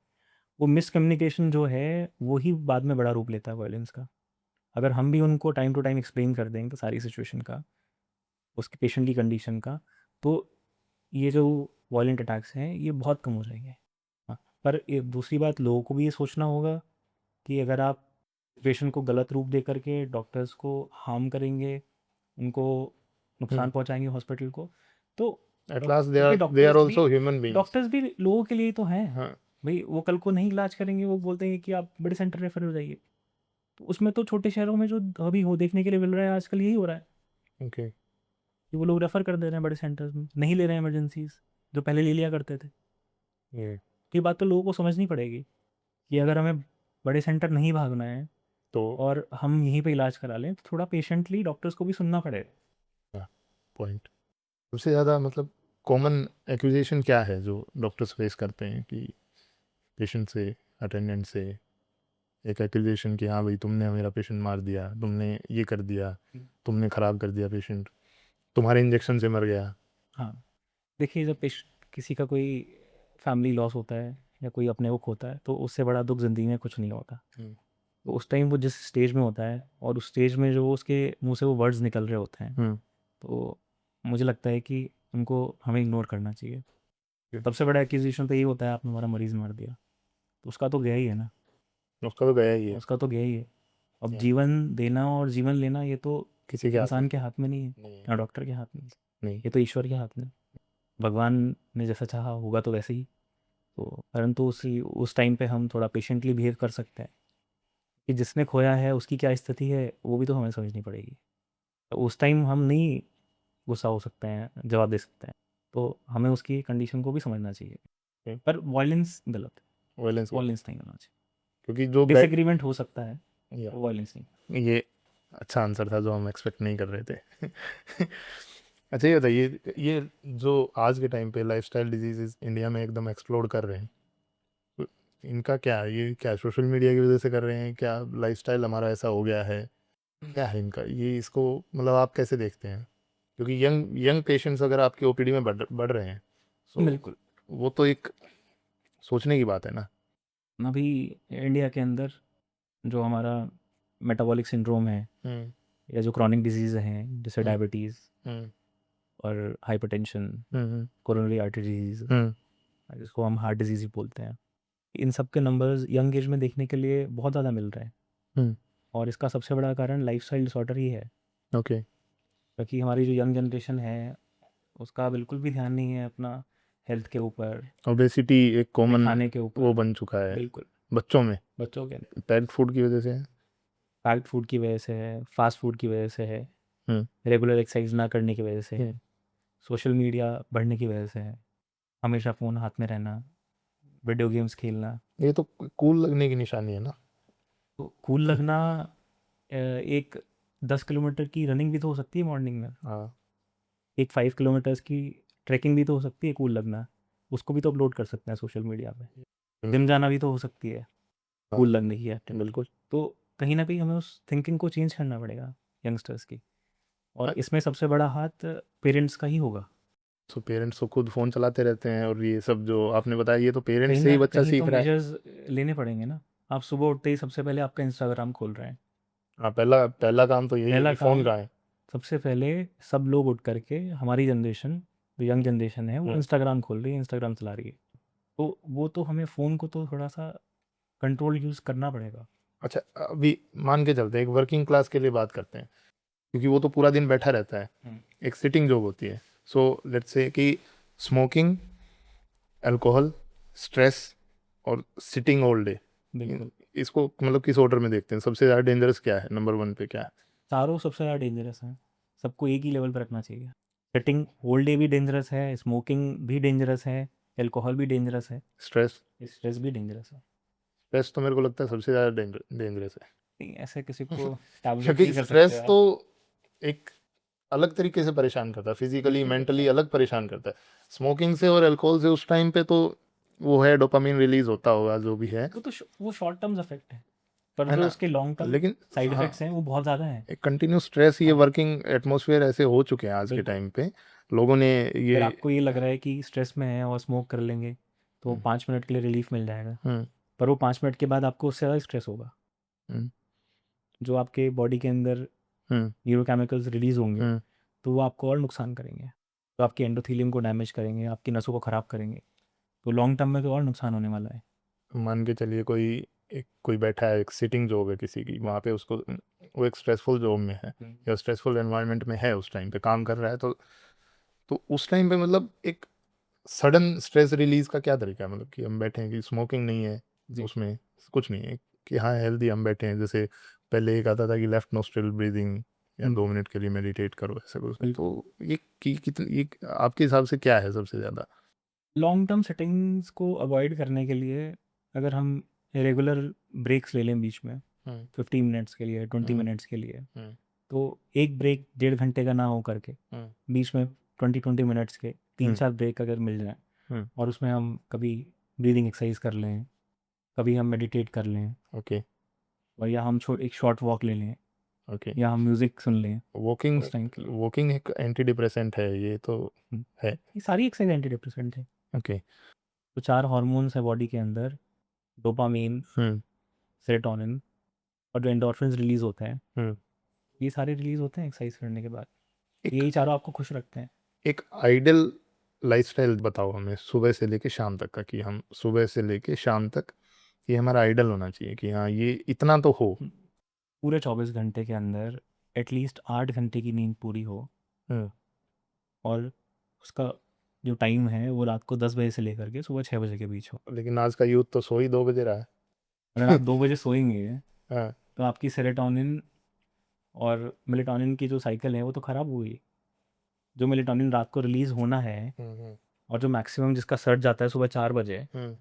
वो मिसकम्युनिकेशन जो है वो ही बाद में बड़ा रूप लेता है वायलेंस का। अगर हम भी उनको टाइम टू टाइम एक्सप्लेन कर देंगे तो सारी सिचुएशन का, उसके पेशेंट की कंडीशन का, तो ये जो वायलेंट अटैक्स हैं ये बहुत कम हो जाएंगे। हाँ, पर एक दूसरी बात, लोगों को भी ये सोचना होगा कि अगर आप पेशेंट को गलत रूप दे करके डॉक्टर्स को हार्म करेंगे, उनको नुकसान पहुंचाएंगे हॉस्पिटल को, तो एट लास्ट क्योंकि they are also human beings. Doctors भी लोगों के लिए ही तो हैं। हाँ। भाई वो कल को नहीं इलाज करेंगे, वो बोलते हैं कि आप बड़े सेंटर रेफर हो जाइए। तो उसमें तो छोटे शहरों में जो अभी हो देखने के लिए मिल रहा है आजकल, यही हो रहा है ओके। कि वो लोग रेफ़र कर दे रहे हैं बड़े सेंटर्स में, नहीं ले रहे हैं इमरजेंसीज जो पहले ले लिया करते थे। ये तो ये बात तो लोगों को समझनी पड़ेगी कि अगर हमें बड़े सेंटर नहीं भागना है तो और हम यहीं पे इलाज करा लें, तो थोड़ा पेशेंटली डॉक्टर्स को भी सुनना पड़ेगा। पॉइंट। सबसे ज़्यादा मतलब कॉमन एक्यूजेशन क्या है जो डॉक्टर्स फेस करते हैं कि पेशेंट से, अटेंडेंट से, एक एक्यूजेशन कि हाँ भाई तुमने मेरा पेशेंट मार दिया, तुमने ये कर दिया, तुमने ख़राब कर दिया पेशेंट, तुम्हारे इंजेक्शन से मर गया। हाँ, देखिए जब किसी का कोई फैमिली लॉस होता है या कोई अपने को खोता है, तो उससे बड़ा दुख ज़िंदगी में कुछ नहीं होता। तो उस टाइम वो जिस स्टेज में होता है और उस स्टेज में जो उसके मुंह से वो वर्ड्स निकल रहे होते हैं, तो मुझे लगता है कि उनको हमें इग्नोर करना चाहिए। सबसे बड़ा एक्यूजेशन तो यही होता है, आपने हमारा मरीज़ मार दिया। तो उसका तो गया ही है ना, उसका तो गया ही है। उसका तो गया ही है। अब Yeah. जीवन देना और जीवन लेना ये तो किसी के हाथ में इंसान के हाथ में नहीं है, नहीं ना है। डॉक्टर के हाथ में। नहीं। ये तो ईश्वर के हाथ में है। भगवान ने जैसा चाहा होगा तो वैसे ही। तो परंतु उस टाइम पे हम थोड़ा पेशेंटली बिहेव कर सकते हैं कि जिसने खोया है उसकी क्या स्थिति है वो भी तो हमें समझनी पड़ेगी। तो उस टाइम हम नहीं गुस्सा हो सकते हैं, जवाब दे सकते हैं, तो हमें उसकी कंडीशन को भी समझना चाहिए। पर वायलेंस गलत है, वायलेंस गलत, वायलेंस नहीं होना चाहिए। क्योंकि जो डिसएग्रीमेंट हो सकता है, या वायलेंस नहीं। ये अच्छा आंसर था जो हम एक्सपेक्ट नहीं कर रहे थे। अच्छा ये बताइए, ये जो आज के टाइम पे लाइफस्टाइल डिजीजेस इंडिया में एकदम एक्सप्लोड कर रहे हैं, तो इनका क्या है? ये क्या सोशल मीडिया की वजह से कर रहे हैं? क्या लाइफस्टाइल हमारा ऐसा हो गया है? क्या है इनका ये, इसको मतलब आप कैसे देखते हैं? क्योंकि यंग यंग पेशेंट्स अगर आपकी ओपीडी में बढ़ रहे हैं, सो बिल्कुल। वो तो एक सोचने की बात है ना। अभी इंडिया के अंदर जो हमारा मेटाबॉलिक सिंड्रोम है हम्म। या जो क्रॉनिक डिजीज़ हैं जैसे हम्म। डायबिटीज़ हम्म। और हाइपरटेंशन, हम्म। कोरोनरी आर्टरी डिजीज़, हम्म। जिसको हम हार्ट डिजीज़ भी बोलते हैं, इन सब के नंबर्स यंग एज में देखने के लिए बहुत ज़्यादा मिल रहे हैं। हम्म। और इसका सबसे बड़ा कारण लाइफस्टाइल डिसऑर्डर ही है, ओके। क्योंकि हमारी जो यंग जनरेशन है उसका बिल्कुल भी ध्यान नहीं है अपना हेल्थ के ऊपर, ओबेसिटी एक अपने कॉमन खाने के वो ऊपर। बन चुका है बिल्कुल, बच्चों में, बच्चों के अंदर पैक्ड फूड की वजह से है। पैक्ड फूड की वजह से है, फास्ट फूड की वजह से है, हम्म। रेगुलर एक्सरसाइज ना करने की वजह से है, सोशल मीडिया बढ़ने की वजह से है, हमेशा फ़ोन हाथ में रहना, वीडियो गेम्स खेलना। ये तो कूल लगने की निशानी है ना। तो कूल लगना, एक 10 किलोमीटर की रनिंग भी तो हो सकती है मॉर्निंग में, हाँ। एक 5 किलोमीटर्स की ट्रैकिंग भी तो हो सकती है कूल लगना। उसको भी तो अपलोड कर सकते हैं सोशल मीडिया पे। जिम जाना भी तो हो सकती है हाँ, कूल लगने की एक्टिविटी। बिल्कुल। तो कहीं ना कहीं हमें उस थिंकिंग को चेंज करना पड़ेगा यंगस्टर्स की, और इसमें सबसे बड़ा हाथ पेरेंट्स का ही होगा। सो पेरेंट्स तो खुद फ़ोन चलाते रहते हैं, और ये सब जो आपने बताया ये तो पेरेंट्स से ही बच्चा कहीं तो सीख रहा है। मेजर्स लेने पड़ेंगे ना। आप सुबह उठते ही सबसे पहले आपका इंस्टाग्राम खोल रहे हैं। हाँ, पहला पहला काम तो यही है पहला कि फ़ोन काम, कहाँ है। सबसे पहले सब लोग उठ करके, हमारी जनरेशन जो यंग जनरेशन है वो हम्म। इंस्टाग्राम खोल रही है, इंस्टाग्राम चला रही है। तो वो तो हमें फ़ोन को तो थोड़ा सा कंट्रोल यूज़ करना पड़ेगा। अच्छा, अभी मान के चलते हैं एक वर्किंग क्लास के लिए बात करते हैं। क्योंकि वो तो पूरा दिन बैठा रहता है, एक सिटिंग जॉब होती है। सो लेट्स से कि स्मोकिंग, अल्कोहल, स्ट्रेस और सिटिंग ऑल डे, बिल्कुल। इसको मतलब किस ऑर्डर में देखते हैं? सबसे ज़्यादा डेंजरस क्या है, नंबर वन पे क्या है? चारों सबसे ज़्यादा डेंजरस हैं, सबको एक ही लेवल पर रखना चाहिए। सिटिंग होल डे भी डेंजरस है, स्मोकिंग भी डेंजरस है, अल्कोहल भी डेंजरस है, स्ट्रेस, स्ट्रेस भी डेंजरस है। स्ट्रेस तो मेरे को लगता है सबसे ज़्यादा डेंजरस है। नहीं, ऐसे किसी को टैबुलेट क्योंकि नहीं कर सकते स्ट्रेस तो आप। एक अलग तरीके से परेशान करता है, फिजिकली मेंटली अलग परेशान करता है। स्मोकिंग से और अल्कोहल से उस टाइम पे तो वो है, डोपामिन रिलीज होता होगा जो भी वो शॉर्ट टर्म्स इफेक्ट है, पर है जो ना? उसके लॉन्ग टर्म लेकिन साइड हाँ, इफेक्ट्स हैं वो बहुत ज़्यादा हैं। एक कंटिन्यू स्ट्रेस, ये आप वर्किंग एटमॉस्फेयर ऐसे हो चुके हैं आज के बिल्कुल, टाइम पे, लोगों ने ये। अगर आपको ये लग रहा है कि स्ट्रेस में है और स्मोक कर लेंगे तो हम्म 5 मिनट के लिए रिलीफ मिल जाएगा, हम्म पर वो 5 मिनट के बाद आपको उससे ज़्यादा स्ट्रेस होगा। हम्म जो आपके बॉडी के अंदर हम्म न्यूरोकेमिकल्स रिलीज़ होंगे हम्म। तो वो आपको और नुकसान करेंगे, तो आपके एंडोथेलियम को डैमेज करेंगे, आपकी नसों को ख़राब करेंगे, तो लॉन्ग टर्म में तो और नुकसान होने वाला है। मान के चलिए कोई बैठा है, एक सिटिंग जॉब है किसी की, वहाँ पे उसको वो एक स्ट्रेसफुल जॉब में है या स्ट्रेसफुल एनवायरनमेंट में है, उस टाइम पे काम कर रहा है, तो उस टाइम पे मतलब एक सडन स्ट्रेस रिलीज का क्या तरीका है? मतलब कि हम बैठे हैं, कि स्मोकिंग नहीं है जी। उसमें, कुछ नहीं है, कि हाँ हेल्दी हम बैठे हैं, जैसे पहले एक आता था कि लेफ्ट नोस्ट्रल ब्रीदिंग या 2 मिनट के लिए मेडिटेट करो, ऐसा कुछ। बिल्कुल। तो ये कितनी, ये आपके हिसाब से क्या है सबसे ज़्यादा? लॉन्ग टर्म सेटिंग्स को अवॉइड करने के लिए अगर हम रेगुलर ब्रेक्स ले लें बीच में, हम्म 15 मिनट्स के लिए, ट्वेंटी हम्म मिनट्स के लिए, हम्म तो एक ब्रेक 1.5 घंटे का ना हो करके हम्म बीच में 20-20 मिनट्स के तीन हम्म चार ब्रेक अगर मिल जाएं, हम्म। और उसमें हम कभी ब्रीदिंग एक्सरसाइज कर लें, कभी हम मेडिटेट कर लें, ओके और या हम एक शॉर्ट वॉक ले लें, ओके। या हम म्यूज़िक सुन लें वॉकिंग, उस टाइम के लिए। वॉकिंग एक एंटी डिप्रेसेंट है, ये तो है। ये सारी एक्सरसाइज एंटी डिप्रेसेंट है। ओके। तो 4 हार्मोन्स है बॉडी के अंदर, डोपामीन, हम्म सेरोटोनिन, और जो एंडोर्फिन्स रिलीज़ होते हैं, हम्म। ये सारे रिलीज़ होते हैं एक्सरसाइज करने के बाद। एक यही चारों आपको खुश रखते हैं। एक आइडियल लाइफस्टाइल बताओ हमें, सुबह से लेके शाम तक का, कि हम सुबह से लेके शाम तक ये हमारा आइडल होना चाहिए, कि हाँ ये इतना तो हो। हम्म, पूरे 24 घंटे के अंदर एटलीस्ट 8 घंटे की नींद पूरी हो, हम्म। और उसका जो टाइम है वो रात को 10 बजे से लेकर के सुबह 6 बजे के बीच हो। लेकिन आज का यूथ तो सो ही 2 बजे रहा अगर है। आप 2 बजे सोएंगे हाँ। तो आपकी सेरोटोनिन और मेलेटोनिन की जो साइकिल है वो तो ख़राब हुई। जो मेलेटोनिन रात को रिलीज़ होना है, हम्म और जो मैक्सिमम जिसका सर्ज जाता है सुबह 4 बजे, हम्म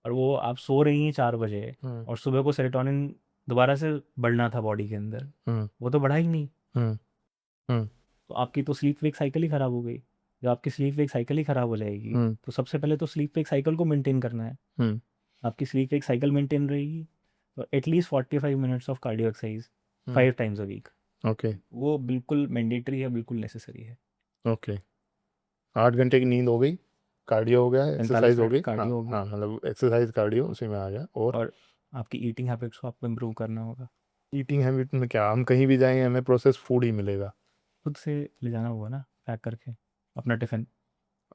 और वो आप सो रही हैं 4 बजे, हम्म और सुबह को सेरोटोनिन दोबारा से बढ़ना था बॉडी के अंदर, हम्म वो तो बढ़ा ही नहीं। हम्म हम्म तो आपकी तो स्लीप वेक साइकिल ही ख़राब हो गई। जब आपकी स्लीप वेक साइकिल ही ख़राब हो जाएगी, हम्म तो सबसे पहले तो स्लीप वेक साइकिल को मेंटेन करना है। हम्म आपकी स्लीप वेक साइकिल मेंटेन रहेगी तो at least 45 minutes of cardio exercise hmm. 5 times a week, okay वो बिल्कुल मैंडेटरी है, बिल्कुल नेसेसरी है। ओके। 8 घंटे की नींद हो गई, कार्डियो हो गया, पैंतालीस एक्सरसाइज हो मिनट गई, हाँ कार्डियो हो गया, हाँ, मतलब एक्सरसाइज कार्डियो उसी में आ गया। और और आपकी ईटिंग हैबिट्स को आपको इम्प्रूव करना होगा। ईटिंग हैबिट में क्या, हम कहीं भी जाएंगे हमें प्रोसेस फूड ही मिलेगा? खुद से ले जाना होगा ना पैक करके अपना टिफ़िन।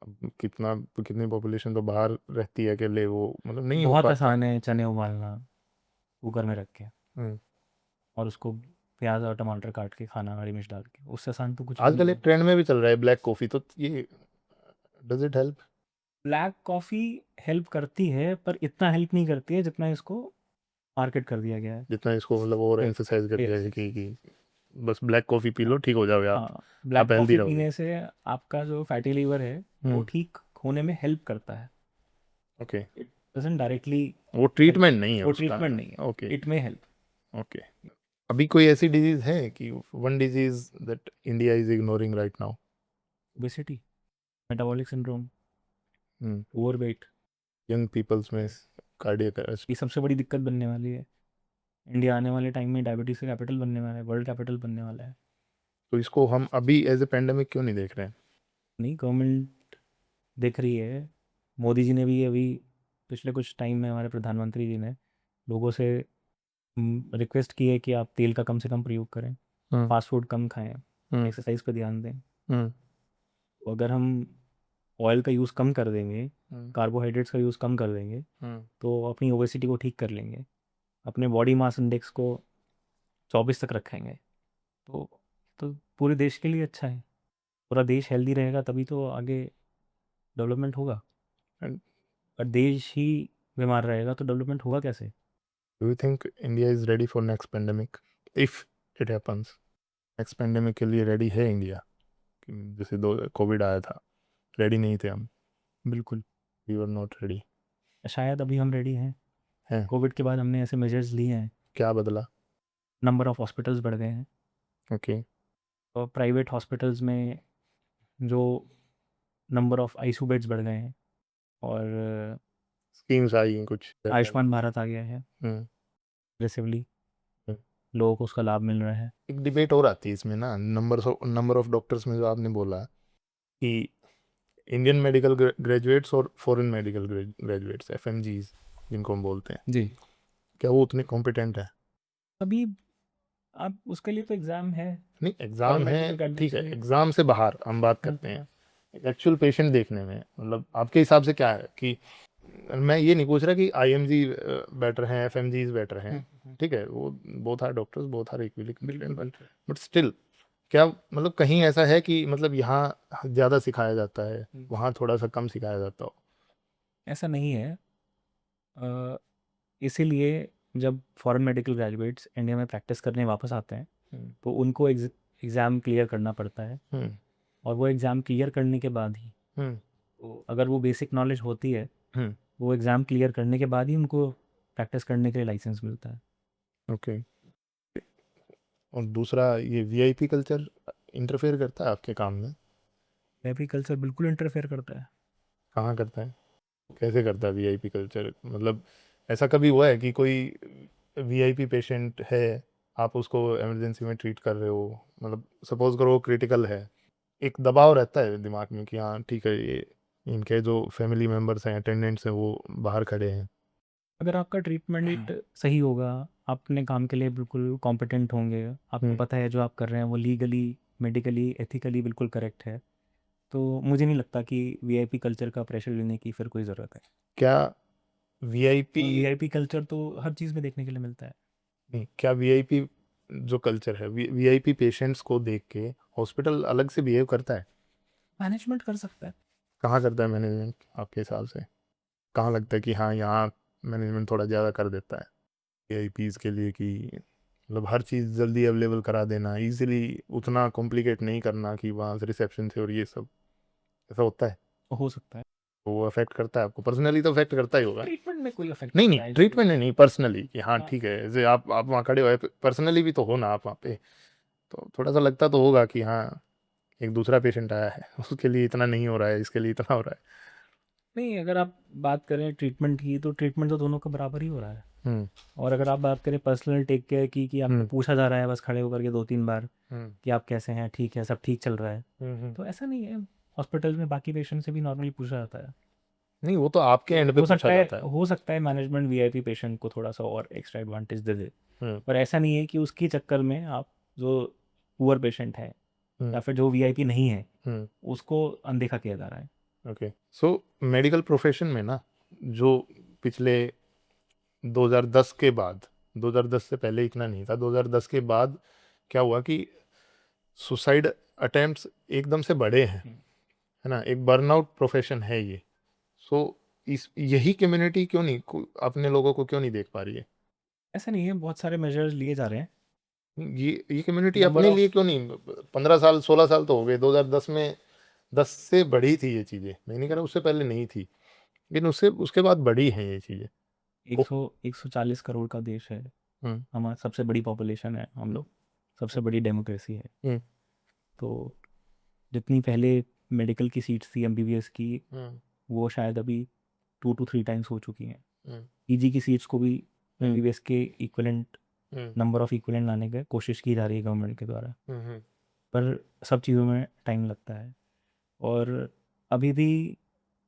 अब कितनी पॉपुलेशन तो बाहर रहती है अकेले, वो मतलब नहीं हो बहुत पाता। आसान है चने उबालना कुकर में रख के, हम्म। और उसको प्याज और टमाटर काट के खाना, हरी मिर्च डाल के, उससे आसान तो कुछ भी आजकल नहीं एक है। ट्रेंड में भी चल रहा है ब्लैक कॉफ़ी, तो ये does it help? Black coffee help करती है, पर इतना हेल्प नहीं करती है जितना इसको मार्केट कर दिया गया है। जितना इसको मतलब और एम्फेसाइज कर दिया यस। है कि बस ब्लैक कॉफ़ी पी लो, ठीक हो जाओगे आप हाँ, ब्लैक आप हेल्दी कॉफ़ी रहोगे। पीने से आपका जो फैटी लीवर है वो हम्म। ठीक होने में हेल्प करता है। ओके। इट डजंट डायरेक्टली वो हेल्प, ट्रीटमेंट नहीं है वो उसका। ट्रीटमेंट नहीं है, okay it may help. Okay. अभी कोई ऐसी डिजीज है कि one disease that India is ignoring right now? Obesity, metabolic syndrome, overweight, young peoples में कार्डियक ये सबसे बड़ी दिक्कत बनने वाली है। इंडिया आने वाले टाइम में डायबिटीज़ का कैपिटल बनने वाला है, वर्ल्ड कैपिटल बनने वाला है। तो इसको हम अभी एज ए पेंडेमिक क्यों नहीं देख रहे हैं? नहीं, गवर्नमेंट देख रही है। मोदी जी ने भी अभी पिछले कुछ टाइम में, हमारे प्रधानमंत्री जी ने लोगों से रिक्वेस्ट की है कि आप तेल का कम से कम प्रयोग करें, हम्म फास्ट फूड कम खाएं, हम्म एक्सरसाइज पर ध्यान दें। हम्म तो अगर हम ऑयल का यूज़ कम कर देंगे, हम्म कार्बोहाइड्रेट्स का यूज़ कम कर देंगे, हम्म तो अपनी ओबेसिटी को ठीक कर लेंगे, अपने बॉडी मास इंडेक्स को 24 तक रखेंगे, तो तो पूरे देश के लिए अच्छा है। पूरा देश हेल्दी रहेगा तभी तो आगे डेवलपमेंट होगा। And और देश ही बीमार रहेगा तो डेवलपमेंट होगा कैसे? do you think India is ready for next pandemic? If it happens, next pandemic के लिए ready है इंडिया? जैसे कोविड आया था, रेडी नहीं थे हम, बिल्कुल। We were not ready. शायद अभी हम रेडी हैं। हैं, कोविड के बाद हमने ऐसे मेजर्स लिए हैं, क्या बदला? नंबर ऑफ़ हॉस्पिटल्स बढ़ गए हैं ओके, और प्राइवेट हॉस्पिटल्स में जो नंबर ऑफ़ आईसीयू बेड्स बढ़ गए हैं और स्कीम्स आई हैं कुछ। आयुष्मान भारत आ गया है हम्म, प्रोग्रेसिवली, हम्म। लोगों को उसका लाभ मिल रहा है। एक डिबेट और आती है इसमें ना, नंबर ऑफ डॉक्टर्स में जो आपने बोला कि इंडियन मेडिकल ग्रेजुएट्स और फॉरेन मेडिकल ग्रेजुएट्स, एफएमजीज जिनको हम बोलते हैं, जी। क्या वो उतने कॉम्पिटेंट है? अभी अब उसके लिए तो एग्ज़ाम है। नहीं, फॉरेन एग्जाम है, मेडिकल ठीक ग्रेजुएट्स है, के लिए। एग्जाम से बाहर हम बात करते हैं एक्चुअल पेशेंट देखने में। मतलब आपके हिसाब से क्या है कि, मैं ये नहीं पूछ रहा कि आईएमजी बेटर हैं, एफएमजीज बेटर हैं, ठीक है, वो both are doctors, both are equally competent, but still क्या मतलब कहीं ऐसा है कि मतलब यहाँ ज़्यादा सिखाया जाता है, वहाँ थोड़ा सा कम सिखाया जाता हो? ऐसा नहीं है। अ, इसीलिए जब फॉरेन मेडिकल ग्रेजुएट्स इंडिया में प्रैक्टिस करने वापस आते हैं तो उनको एग्ज़ाम क्लियर करना पड़ता है हम्म, और वो एग्ज़ाम क्लियर करने के बाद ही, हम्म, तो अगर वो बेसिक नॉलेज होती है, हम्म, वो एग्ज़ाम क्लियर करने के बाद ही उनको प्रैक्टिस करने के लिए लाइसेंस मिलता है। ओके। और दूसरा, ये वीआईपी कल्चर इंटरफेयर करता है आपके काम में? एग्रीकल्चर बिल्कुल इंटरफेयर करता है। कहाँ करता है, कैसे करता है वीआईपी कल्चर? मतलब ऐसा कभी हुआ है कि कोई वीआईपी पेशेंट है, आप उसको इमरजेंसी में ट्रीट कर रहे हो, मतलब सपोज करो क्रिटिकल है, एक दबाव रहता है दिमाग में कि हाँ ठीक है, ये इनके जो फैमिली मेम्बर्स हैं, अटेंडेंट्स हैं, वो बाहर खड़े हैं। अगर आपका ट्रीटमेंट सही होगा, आप अपने काम के लिए बिल्कुल कॉम्पिटेंट होंगे, आपको हम्म, पता है जो आप कर रहे हैं वो लीगली, मेडिकली, एथिकली बिल्कुल करेक्ट है, तो मुझे नहीं लगता कि वीआईपी कल्चर का प्रेशर लेने की फिर कोई ज़रूरत है। क्या वीआईपी, वीआईपी कल्चर तो हर चीज़ में देखने के लिए मिलता है। नहीं, क्या वीआईपी जो कल्चर है, वीआईपी पेशेंट्स को देख के हॉस्पिटल अलग से बिहेव करता है? मैनेजमेंट कर सकता है। कहाँ करता है मैनेजमेंट आपके हिसाब से? कहाँ लगता है कि हाँ यहाँ मैनेजमेंट थोड़ा ज़्यादा कर देता है वीआईपीज़ के लिए, कि मतलब हर चीज़ जल्दी अवेलेबल करा देना, इजीली, उतना कॉम्प्लिकेट नहीं करना कि वहाँ से रिसेप्शन से और ये सब, ऐसा होता है? हो सकता है। तो वो अफेक्ट करता है आपको पर्सनली? तो अफेक्ट करता ही होगा। ट्रीटमेंट में कोई इफेक्ट नहीं नहीं नहीं, आया ट्रीटमेंट नहीं, पर्सनली, कि हाँ हाँ। ठीक है, जैसे आप वहाँ खड़े हो, पर्सनली भी तो हो ना आप वहाँ पे, तो थोड़ा सा लगता तो होगा कि हाँ एक दूसरा पेशेंट आया है, उसके लिए इतना नहीं हो रहा है, इसके लिए इतना हो रहा है। नहीं, अगर आप बात करें ट्रीटमेंट की तो ट्रीटमेंट तो दोनों का बराबर ही हो रहा है। हम्म, और अगर आप बात करें पर्सनल टेक केयर की, कि आपको हम्म, पूछा जा रहा है बस खड़े होकर के 2-3 बार हम्म, कि आप कैसे हैं, ठीक है, सब ठीक चल रहा है, हम्म। तो ऐसा नहीं है। हॉस्पिटल में बाकी पेशेंट से भी नॉर्मली पूछा जाता है। नहीं, वो तो आपके एंड पे हो पूछा सकता है जाता है। हो सकता है मैनेजमेंट वीआईपी पेशेंट को थोड़ा सा और एक्स्ट्रा एडवांटेज दे दे, हम्म, पर ऐसा नहीं है कि उसके चक्कर में आप जो पुअर पेशेंट है हम्म, या फिर जो वीआईपी नहीं है हम्म। उसको अनदेखा किया जा रहा है। ओके, सो मेडिकल प्रोफेशन में ना, जो पिछले 2010 के बाद, 2010 से पहले इतना नहीं था, 2010 के बाद क्या हुआ कि सुसाइड अटेम्प्ट्स एकदम से बढ़े हैं, है ना, एक बर्नआउट प्रोफेशन है ये। सो इस यही कम्युनिटी क्यों नहीं अपने लोगों को क्यों नहीं देख पा रही है? ऐसा नहीं है, बहुत सारे मेजर्स लिए जा रहे हैं। ये कम्युनिटी नंबर अपने ऑफ लिए क्यों नहीं? 15 साल 16 साल तो हो गए, 2010 में 10 से बढ़ी थी ये चीज़ें, मैं नहीं कह रहा उससे पहले नहीं थी, लेकिन उससे उसके बाद बढ़ी हैं ये चीज़ें। एक ओ, सौ 140 करोड़ का देश है, हम्म, हमारा सबसे बड़ी पॉपुलेशन है हम लोग, सबसे बड़ी डेमोक्रेसी है, हम्म, तो जितनी पहले मेडिकल की सीट्स थी एमबीबीएस की, हम्म, वो शायद अभी 2 to 3 टाइम्स हो चुकी हैं। हम्म, पीजी की सीट्स को भी हम्म, एमबीबीएस के equivalent, hmm, number of equivalent लाने की कोशिश की जा रही है गवर्नमेंट के द्वारा, हम्म, पर सब चीज़ों में टाइम लगता है। और अभी भी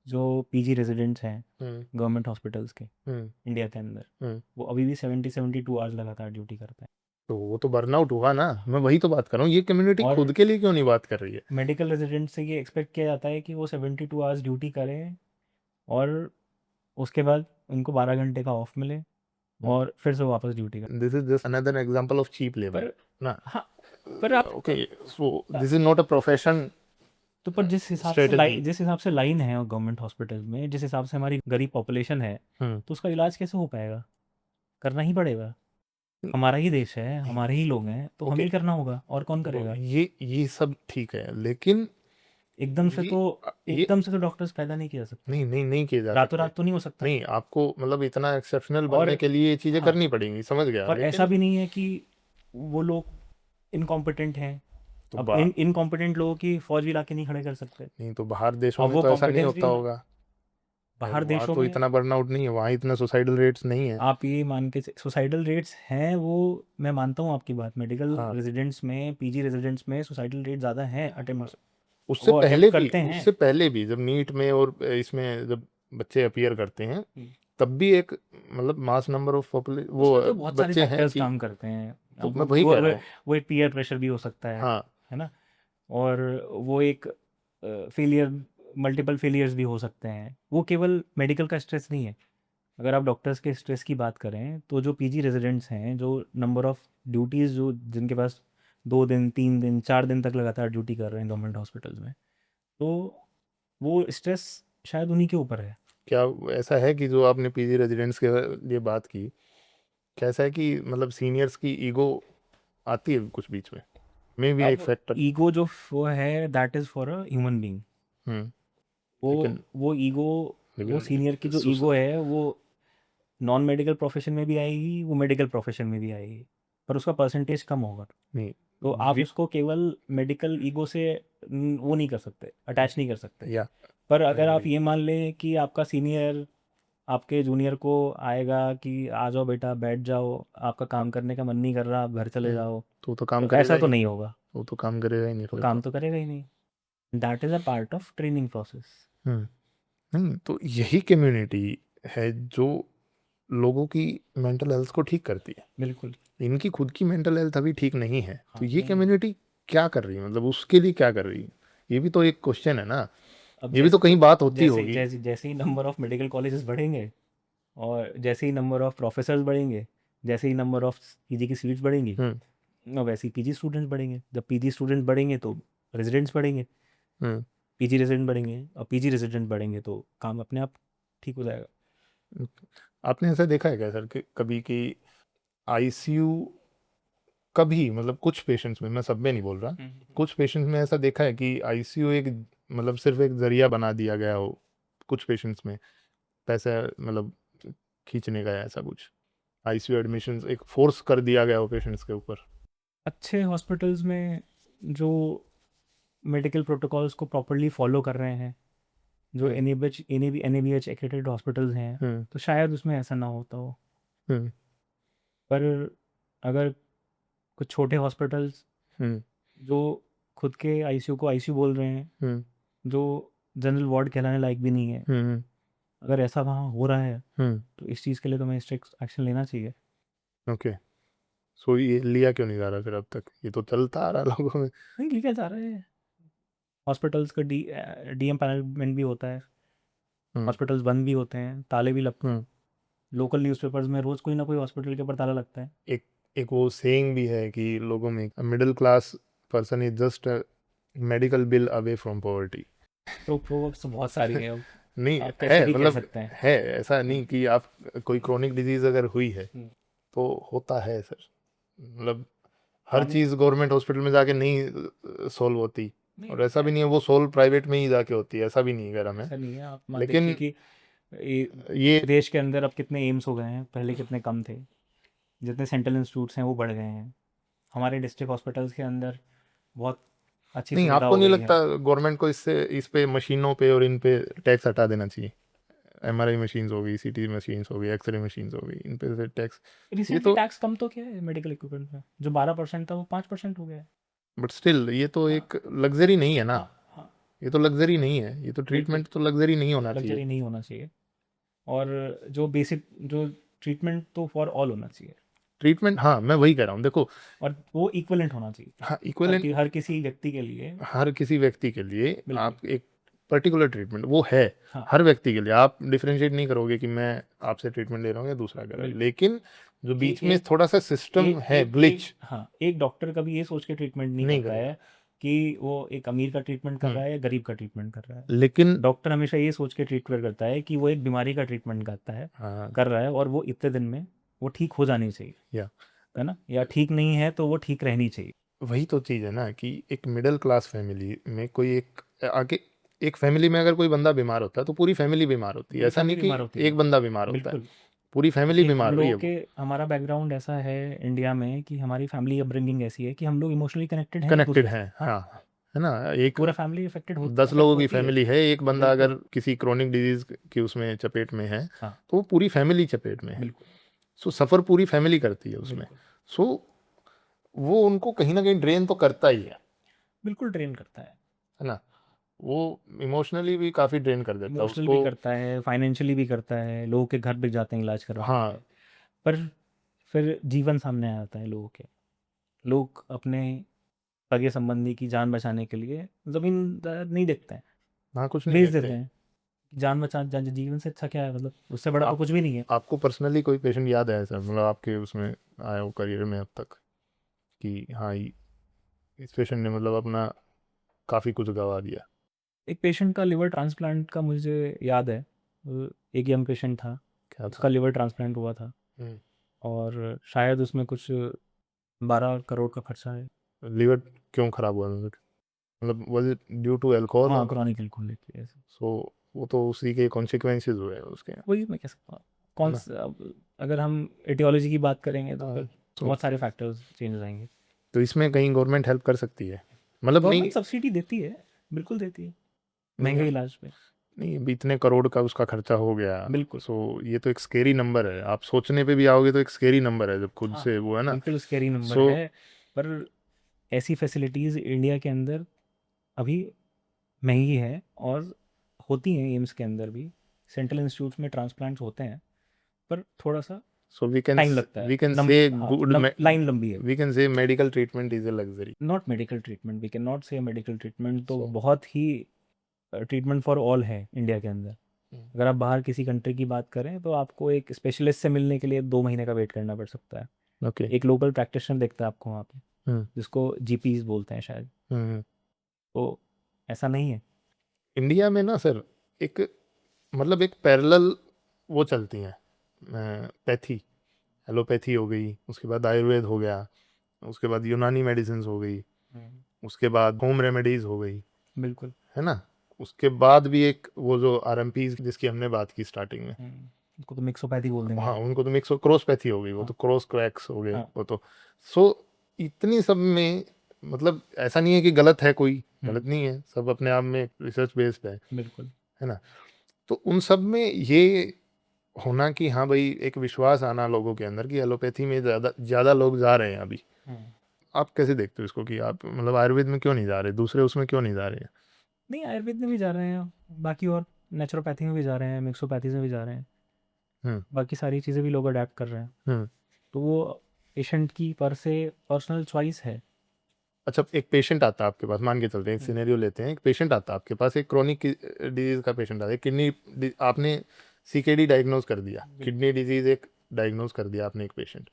जो पीजी रेजिडेंट्स हैं हम्म, गवर्नमेंट हॉस्पिटल्स के हम्म, इंडिया के अंदर, हम्म। वो अभी भी 70-72 आवर्स लगातार ड्यूटी करते हैं। तो वो तो बर्नआउट हुआ ना, मैं वही तो बात कर रहा हूँ, ये कम्युनिटी और खुद के लिए क्यों नहीं बात कर रही है? मेडिकल रेजिडेंट से ये एक्सपेक्ट किया जाता है कि वो 72 आवर्स ड्यूटी करें और उसके बाद उनको 12 घंटे का ऑफ मिले और फिर से वापस ड्यूटी करें। This is just another example of cheap labour पर ना। हाँ, पर आप okay, so this is not a profession तो पर स्ट्रेटजी। जिस हिसाब से लाइन है गवर्नमेंट हॉस्पिटल में, जिस हिसाब से हमारी गरीब पॉपुलेशन है, तो उसका इलाज कैसे हो पाएगा? करना ही पड़ेगा। हमारा ही देश है, हमारे ही लोग हैं, तो हमें ओके, ही करना होगा, और कौन देखो करेगा? ये सब ठीक है, लेकिन एकदम से ये तो ये एकदम से तो डॉक्टर्स पैदा नहीं किया जा सकते, नहीं किए जा रातों सकते। रात तो नहीं हो सकता। नहीं, आपको मतलब इतना एक्सेप्शनल बनने और के लिए ये चीजें हाँ, करनी पड़ेंगी, समझ गया, और ऐसा लेकिन भी नहीं है कि वो लोग इनकॉम्पिटेंट हैं। तो अब इन इनकॉम्पिटेंट लोगों की फौज भी लाके नहीं खड़े कर सकते। नहीं तो बाहर देशों अब में वो तो ऐसा नहीं कॉम्पिटेंस भी होता होना, होगा। बाहर वहाँ देशों तो में इतना बर्नआउट नहीं है, वहाँ इतना सुसाइडल रेट्स नहीं है। आप ये मान के सुसाइडल रेट्स हैं, वो मैं मानता हूँ आपकी बात। मेडिकल हाँ, रेजिडेंट्स में, पीजी रेजिडेंट्स में सुसाइडल रेट ज़्यादा है, अटेम्प्ट उससे वो पहले अटेम्प्ट भी, करते हैं। उससे पहले भी जब नीट में और इसमें जब बच्चे अपीयर करते हैं, हम्म। तब भी एक मतलब मास नंबर ऑफ पॉपुलेशन वो उसमें तो बहुत सारे बच्चे हैं फैक्टर्स कि, काम करते हैं। तो अब मैं वही कह रहा हूँ। वो एक पीयर प्रेशर भी हो सकता हाँ, है ना? और वो एक फेलियर, मल्टीपल फेलियर्स भी हो सकते हैं। वो केवल मेडिकल का स्ट्रेस नहीं है। अगर आप डॉक्टर्स के स्ट्रेस की बात करें, तो जो पीजी रेजिडेंट्स हैं, जो नंबर ऑफ ड्यूटीज़, जो जिनके पास 2 दिन 3 दिन 4 दिन तक लगातार ड्यूटी कर रहे हैं गवर्नमेंट हॉस्पिटल्स में, तो वो स्ट्रेस शायद उन्हीं के ऊपर है। क्या ऐसा है कि जो आपने पीजी रेजिडेंट्स के लिए बात की, कैसा है कि मतलब सीनियर्स की ईगो आती है कुछ बीच में, मे भी एक अब फैक्टर। ईगो जो वो है, that is for a human being. Hmm. वो लेकिन वो ईगो, वो सीनियर की लेकिन जो ईगो है, वो नॉन मेडिकल प्रोफेशन में भी आएगी, वो मेडिकल प्रोफेशन में भी आएगी, पर उसका परसेंटेज कम होगा। नहीं, तो आप वी- उसको केवल मेडिकल ईगो से वो नहीं कर सकते, अटैच नहीं कर सकते। या पर आई अगर आप एग्री। ये मान लें कि आपका सीनियर आपके जूनियर को आएगा कि आ जाओ बेटा, बैठ जाओ, आपका काम करने का मन नहीं कर रहा, आप घर चले जाओ, तो काम तो करेगा ऐसा ही तो नहीं, नहीं होगा। वो तो काम करेगा ही नहीं वो फिर काम तो। तो करेगा ही नहीं। That is a part of training process. Hmm. तो यही कम्युनिटी है जो लोगों की मेंटल हेल्थ को ठीक करती है। बिल्कुल। इनकी खुद की मेंटल हेल्थ अभी ठीक नहीं है, तो हाँ, ये नहीं है। कम्युनिटी क्या कर रही है, मतलब उसके लिए क्या कर रही है, ये भी तो एक क्वेश्चन है ना। अब ये भी तो कहीं बात होती जैसे होगी। जैसे जैसे ही नंबर ऑफ मेडिकल कॉलेजेस बढ़ेंगे, और जैसे ही नंबर ऑफ प्रोफेसर्स बढ़ेंगे, जैसे ही नंबर ऑफ पीजी की सीट्स बढ़ेंगी, हम्म। और वैसे ही पीजी स्टूडेंट्स बढ़ेंगे। जब पीजी स्टूडेंट्स बढ़ेंगे तो रेजिडेंट्स बढ़ेंगे, हम्म। पीजी रेजिडेंट बढ़ेंगे, और पीजी रेजिडेंट बढ़ेंगे तो काम अपने आप ठीक हो जाएगा। आपने ऐसा देखा है क्या सर कि कभी कि आईसीयू, कभी मतलब कुछ पेशेंट्स में, मैं सब में नहीं बोल रहा, कुछ पेशेंट्स में ऐसा देखा है कि आईसीयू एक मतलब सिर्फ एक जरिया बना दिया गया हो कुछ पेशेंट्स में, पैसा मतलब खींचने का या ऐसा कुछ, आईसीयू एडमिशंस एक फोर्स कर दिया गया हो पेशेंट्स के ऊपर। अच्छे हॉस्पिटल्स में जो मेडिकल प्रोटोकॉल्स को प्रॉपरली फॉलो कर रहे हैं, जो hmm. N A B H accredited hospitals हैं, हम्म। तो शायद उसमें ऐसा ना होता हो। हम्म। पर अगर कुछ छोटे हॉस्पिटल्स हम्म। जो खुद के आईसीयू को आईसीयू बोल रहे हैं, हम्म। जो जनरल वार्ड कहलाने लायक भी नहीं है, हम्म। अगर ऐसा वहाँ हो रहा है, हम्म। तो इस चीज़ के लिए तो मैं स्ट्रिक्ट एक्शन लेना चाहिए। ओके, सो ये लिया क्यों नहीं जा रहा फिर अब तक, ये तो चलता आ रहा लोगों में। नहीं लिखा जा रहा है। हॉस्पिटल्स का डीएम पैनलमेंट भी होता है, हम्म। हॉस्पिटल्स बंद भी होते हैं, ताले भी लगते हैं। हम्म। लोकल न्यूज़पेपर्स में रोज़ कोई ना कोई हॉस्पिटल के ऊपर ताला लगता है। एक एक वो सेइंग भी है कि लोगों में, middle class person is just medical bill away from poverty. तो प्रोवर्ब्स तो बहुत सारी हैं अब, नहीं आप कैसे है, भी कह मतलब सकते हैं। है, ऐसा हम्म, नहीं कि आप कोई क्रोनिक डिजीज अगर हुई है हम्म। तो होता है सर, मतलब हर हम चीज़ गवर्नमेंट हॉस्पिटल में जाके नहीं सॉल्व होती, नहीं और ऐसा भी नहीं है वो सोल्व प्राइवेट में ही जाके होती है, ऐसा भी नहीं कह रहा मैं। ऐसा नहीं है। आप मान देखिए लेकिन कि ये देश के अंदर अब कितने एम्स हो गए हैं, पहले कितने कम थे। जितने सेंट्रल इंस्टीट्यूट्स हैं वो बढ़ गए हैं। हमारे डिस्ट्रिक्ट हॉस्पिटल्स के अंदर बहुत अच्छी नहीं, सुविधा आपको हो नहीं गई लगता है। गवर्नमेंट को इससे इस पे मशीनों पे और इन पे टैक्स हटा देना चाहिए? एमआरआई मशीन्स हो गई, सीटी मशीन्स हो गई, एक्सरे मशीन्स हो गई, इन पे से टैक्स। ये रिसेंटली तो टैक्स कम तो किया है मेडिकल इक्विपमेंट में, जो 12% था वो 5% हो गया है। बट स्टिल ये तो हाँ, एक लग्जरी नहीं है ना, हाँ, हाँ। ये तो लग्जरी नहीं है, ये तो बिल्कुल ट्रीटमेंट तो लग्जरी नहीं होना चाहिए। लग्जरी नहीं होना चाहिए। और जो बेसिक जो ट्रीटमेंट तो फॉर ऑल होना चाहिए, ट्रीटमेंट, हाँ मैं वही कह रहा हूँ, देखो। और वो इक्वलेंट होना चाहिए हाँ, इक्वलेंट हर किसी व्यक्ति के लिए। हर किसी व्यक्ति के लिए। बिल्कुल। आप एक पर्टिकुलर ट्रीटमेंट वो है हाँ हर व्यक्ति के लिए। आप डिफरेंशिएट नहीं करोगे कि मैं आपसे ट्रीटमेंट ले रहा हूँ या दूसरा कर रहा है, बिल्कुल। लेकिन जो ए, बीच में एक थोड़ा सा सिस्टम एक है एक ग्लिच एक हाँ, एक डॉक्टर कभी ये सोच के ट्रीटमेंट नहीं नहीं करता करेगा। है कि वो एक अमीर का ट्रीटमेंट कर हम्म, रहा है या गरीब का ट्रीटमेंट कर रहा है। लेकिन डॉक्टर हमेशा ये सोच के ट्रीटमेंट करता है कि वो एक बीमारी का ट्रीटमेंट करता है, हाँ कर रहा है, और वो इतने दिन में वो ठीक हो जानी चाहिए, या है ना? या ठीक नहीं है तो वो ठीक रहनी चाहिए। वही तो चीज़ है ना कि एक मिडिल क्लास फैमिली में कोई एक आगे एक फैमिली में अगर कोई बंदा बीमार होता है तो पूरी फैमिली बीमार होती है। पूरी ऐसा फैमिली नहीं कि बीमार होती है। एक बंदा बीमार होता है, बिल्कुल। पूरी फैमिली क्योंकि हम बीमार हुई है लोगों के वो। हमारा बैकग्राउंड ऐसा है इंडिया में कि हमारी फैमिली अपब्रिंगिंग ऐसी है कि हम लोग इमोशनली कनेक्टेड हैं एक कनेक्टेड दूसरे है, से। हाँ, हाँ, है ना। एक पूरा फैमिली अफेक्टेड हो 10 अफेक्ट लोगों की होती है। फैमिली है, एक बंदा बिल्कुल। अगर किसी क्रोनिक डिजीज की उसमें चपेट में है हाँ, तो वो पूरी फैमिली चपेट में है। बिल्कुल। सो सफ़र पूरी फैमिली करती है उसमें। बिल्कुल। सो वो उनको कहीं ना कहीं ड्रेन तो करता ही बिल्कुल ट्रेन करता है ना। वो इमोशनली भी काफ़ी ड्रेन कर देता है इमोशनली भी उसको। करता है, फाइनेंशियली भी करता है, लोगों के घर बिक जाते हैं इलाज करवाने के लिए। हाँ, पर फिर जीवन सामने आ जाता है लोगों के। लोग अपने सगे संबंधी की जान बचाने के लिए ज़मींदार नहीं देखते हैं, हाँ, कुछ नहीं बेच देखते। देते हैं। जान बचा जीवन से अच्छा क्या है, मतलब उससे बड़ा तो आप कुछ भी नहीं है। आपको पर्सनली कोई पेशेंट याद है ऐसा, मतलब आपके उसमें आया हो करियर में अब तक कि हाँ इस पेशेंट ने मतलब अपना काफ़ी कुछ गवा दिया? एक पेशेंट का लिवर ट्रांसप्लांट का मुझे याद है। एक यंग पेशेंट था, क्या उसका था? लिवर ट्रांसप्लांट हुआ था, हम्म, और शायद उसमें कुछ 12 करोड़ का खर्चा है। लिवर क्यों खराब हुआ मतलब was it due to alcohol हाँ, और क्रॉनिक अल्कोहलिक की ऐसे। सो वो तो उसी के कॉन्सिक्वेंसेस हुए हैं उसके, है वही मैं कह सकता हूँ। कौन ना। सा अब अगर हम एटियोलॉजी की बात करेंगे तो हाँ, फिर तो बहुत सारे फैक्टर्स चेंज हो जाएंगे। तो इसमें कहीं गवर्नमेंट हेल्प कर सकती है, मतलब नहीं। गवर्नमेंट सब्सिडी देती है, बिल्कुल देती है, नहीं, महंगे इलाज पे। नहीं, अभी इतने करोड़ का उसका खर्चा हो गया। बिल्कुल। सो ये तो एक स्केरी नंबर है, आप सोचने पे भी आओगे तो एक स्केरी नंबर है जब खुद हाँ, से वो, है ना। बिल्कुल स्कैरी नंबर सो है। पर ऐसी फैसिलिटीज़ इंडिया के अंदर अभी महंगी है, और होती हैं एम्स के अंदर भी, सेंट्रल इंस्टीट्यूट्स में ट्रांसप्लांट्स होते हैं, पर थोड़ा सा सो टाइम लगता है, वी कैन से हाँ, गुड लाइन लंबी है। We can say medical treatment is a luxury. Not medical treatment, we can not say medical treatment तो सो बहुत ही ट्रीटमेंट फॉर ऑल है इंडिया के अंदर। अगर आप बाहर किसी कंट्री की बात करें तो आपको एक स्पेशलिस्ट से मिलने के लिए 2 महीने का वेट करना पड़ सकता है। ओके। एक लोकल प्रैक्टिशनर देखता है आपको वहाँ पे, हम्म, जिसको जीपीज बोलते हैं शायद। हम्म। तो ऐसा नहीं है। इंडिया में ना सर एक मतलब एक पैरेलल वो चलती हैं पैथी, एलोपैथी हो गई, उसके बाद आयुर्वेद हो गया, उसके बाद यूनानी मेडिसिन हो गई, उसके बाद होम रेमेडीज हो गई, बिल्कुल। है ना। उसके बाद भी एक वो जो आरएमपी जिसकी हमने बात की स्टार्टिंग में, उसको तो मिक्सोपैथी बोल देंगे। हाँ उनको तो मिक्स क्रॉसपैथी हो गई, वो हाँ। तो क्रॉस क्रैक्स हो गए हाँ। वो तो। सो इतनी सब में मतलब ऐसा नहीं है कि गलत है, कोई गलत नहीं है, सब अपने आप में रिसर्च बेस्ड बिल्कुल। है ना। तो उन सब में ये होना कि हाँ भाई एक विश्वास आना लोगों के अंदर कि एलोपैथी में ज़्यादा ज़्यादा लोग जा रहे हैं अभी। आप कैसे देखते हो इसको कि आप मतलब आयुर्वेद में क्यों नहीं जा रहे, दूसरे उसमें क्यों नहीं जा रहे हैं? नहीं, आयुर्वेद में भी जा रहे हैं, बाकी और नेचुरोपैथी में भी जा रहे हैं, मिक्सोपैथी में भी जा रहे हैं, हम्म, बाकी सारी चीज़ें भी लोग अडेप्ट कर रहे हैं। हम्म। तो वो पेशेंट की पर से पर्सनल चॉइस है। अच्छा, एक पेशेंट आता है आपके पास, मान के चलते हैं एक हम्म, सिनेरियो लेते हैं, एक पेशेंट आता है आपके पास, एक क्रोनिक डिजीज का पेशेंट आता है, किडनी आपने सीकेडी डायग्नोज कर दिया, बिल्कुल। किडनी डिजीज एक डायग्नोज कर दिया आपने एक पेशेंट।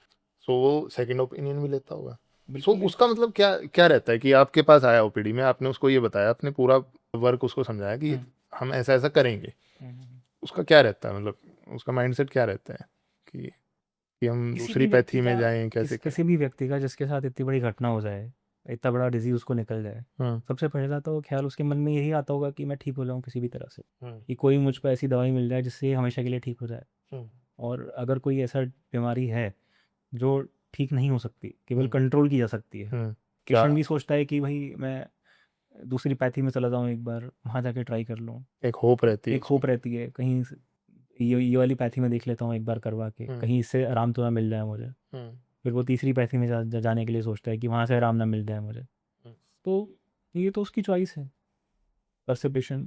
सो वो सेकंड ओपिनियन भी लेता होगा। सो बिल्कुल लेता उसका है। मतलब क्या क्या रहता है कि आपके पास आया ओपीडी में, आपने उसको ये बताया, आपने पूरा वर्क उसको समझाया कि हम्म, हम ऐसा ऐसा करेंगे, हम्म। उसका क्या रहता है, मतलब उसका माइंडसेट क्या रहता है कि हम किसी दूसरी भी व्यक्ति पैथी का में जाएं, कैसे करें? किसी भी व्यक्ति का जिसके साथ इतनी बड़ी घटना हो जाए, इतना बड़ा डिजीज उसको निकल जाए, हम्म, सबसे पहला तो ख्याल उसके मन में यही आता होगा कि मैं ठीक हो जाऊँ किसी भी तरह से, हम्म, कि कोई मुझ पर ऐसी दवाई मिल जाए जिससे ये हमेशा के लिए ठीक हो जाए। हम्म, और अगर कोई ऐसा बीमारी है जो ठीक नहीं हो सकती, केवल हम्म, कंट्रोल की जा सकती है, क्या पेशेंट भी सोचता है कि भाई मैं दूसरी पैथी में चला जाऊँ, एक बार वहाँ जाके ट्राई कर लूँ। एक होप रहती है एक उसमें। होप रहती है कहीं ये वाली पैथी में देख लेता हूँ एक बार करवा के, हम्म, कहीं इससे आराम तो ना मिल जाए मुझे। हम्म, फिर वो तीसरी पैथी में जाने के लिए सोचता है कि वहाँ से आराम ना मिल जाए मुझे। हम्म। तो ये तो उसकी चॉइस है, परसेप्शन।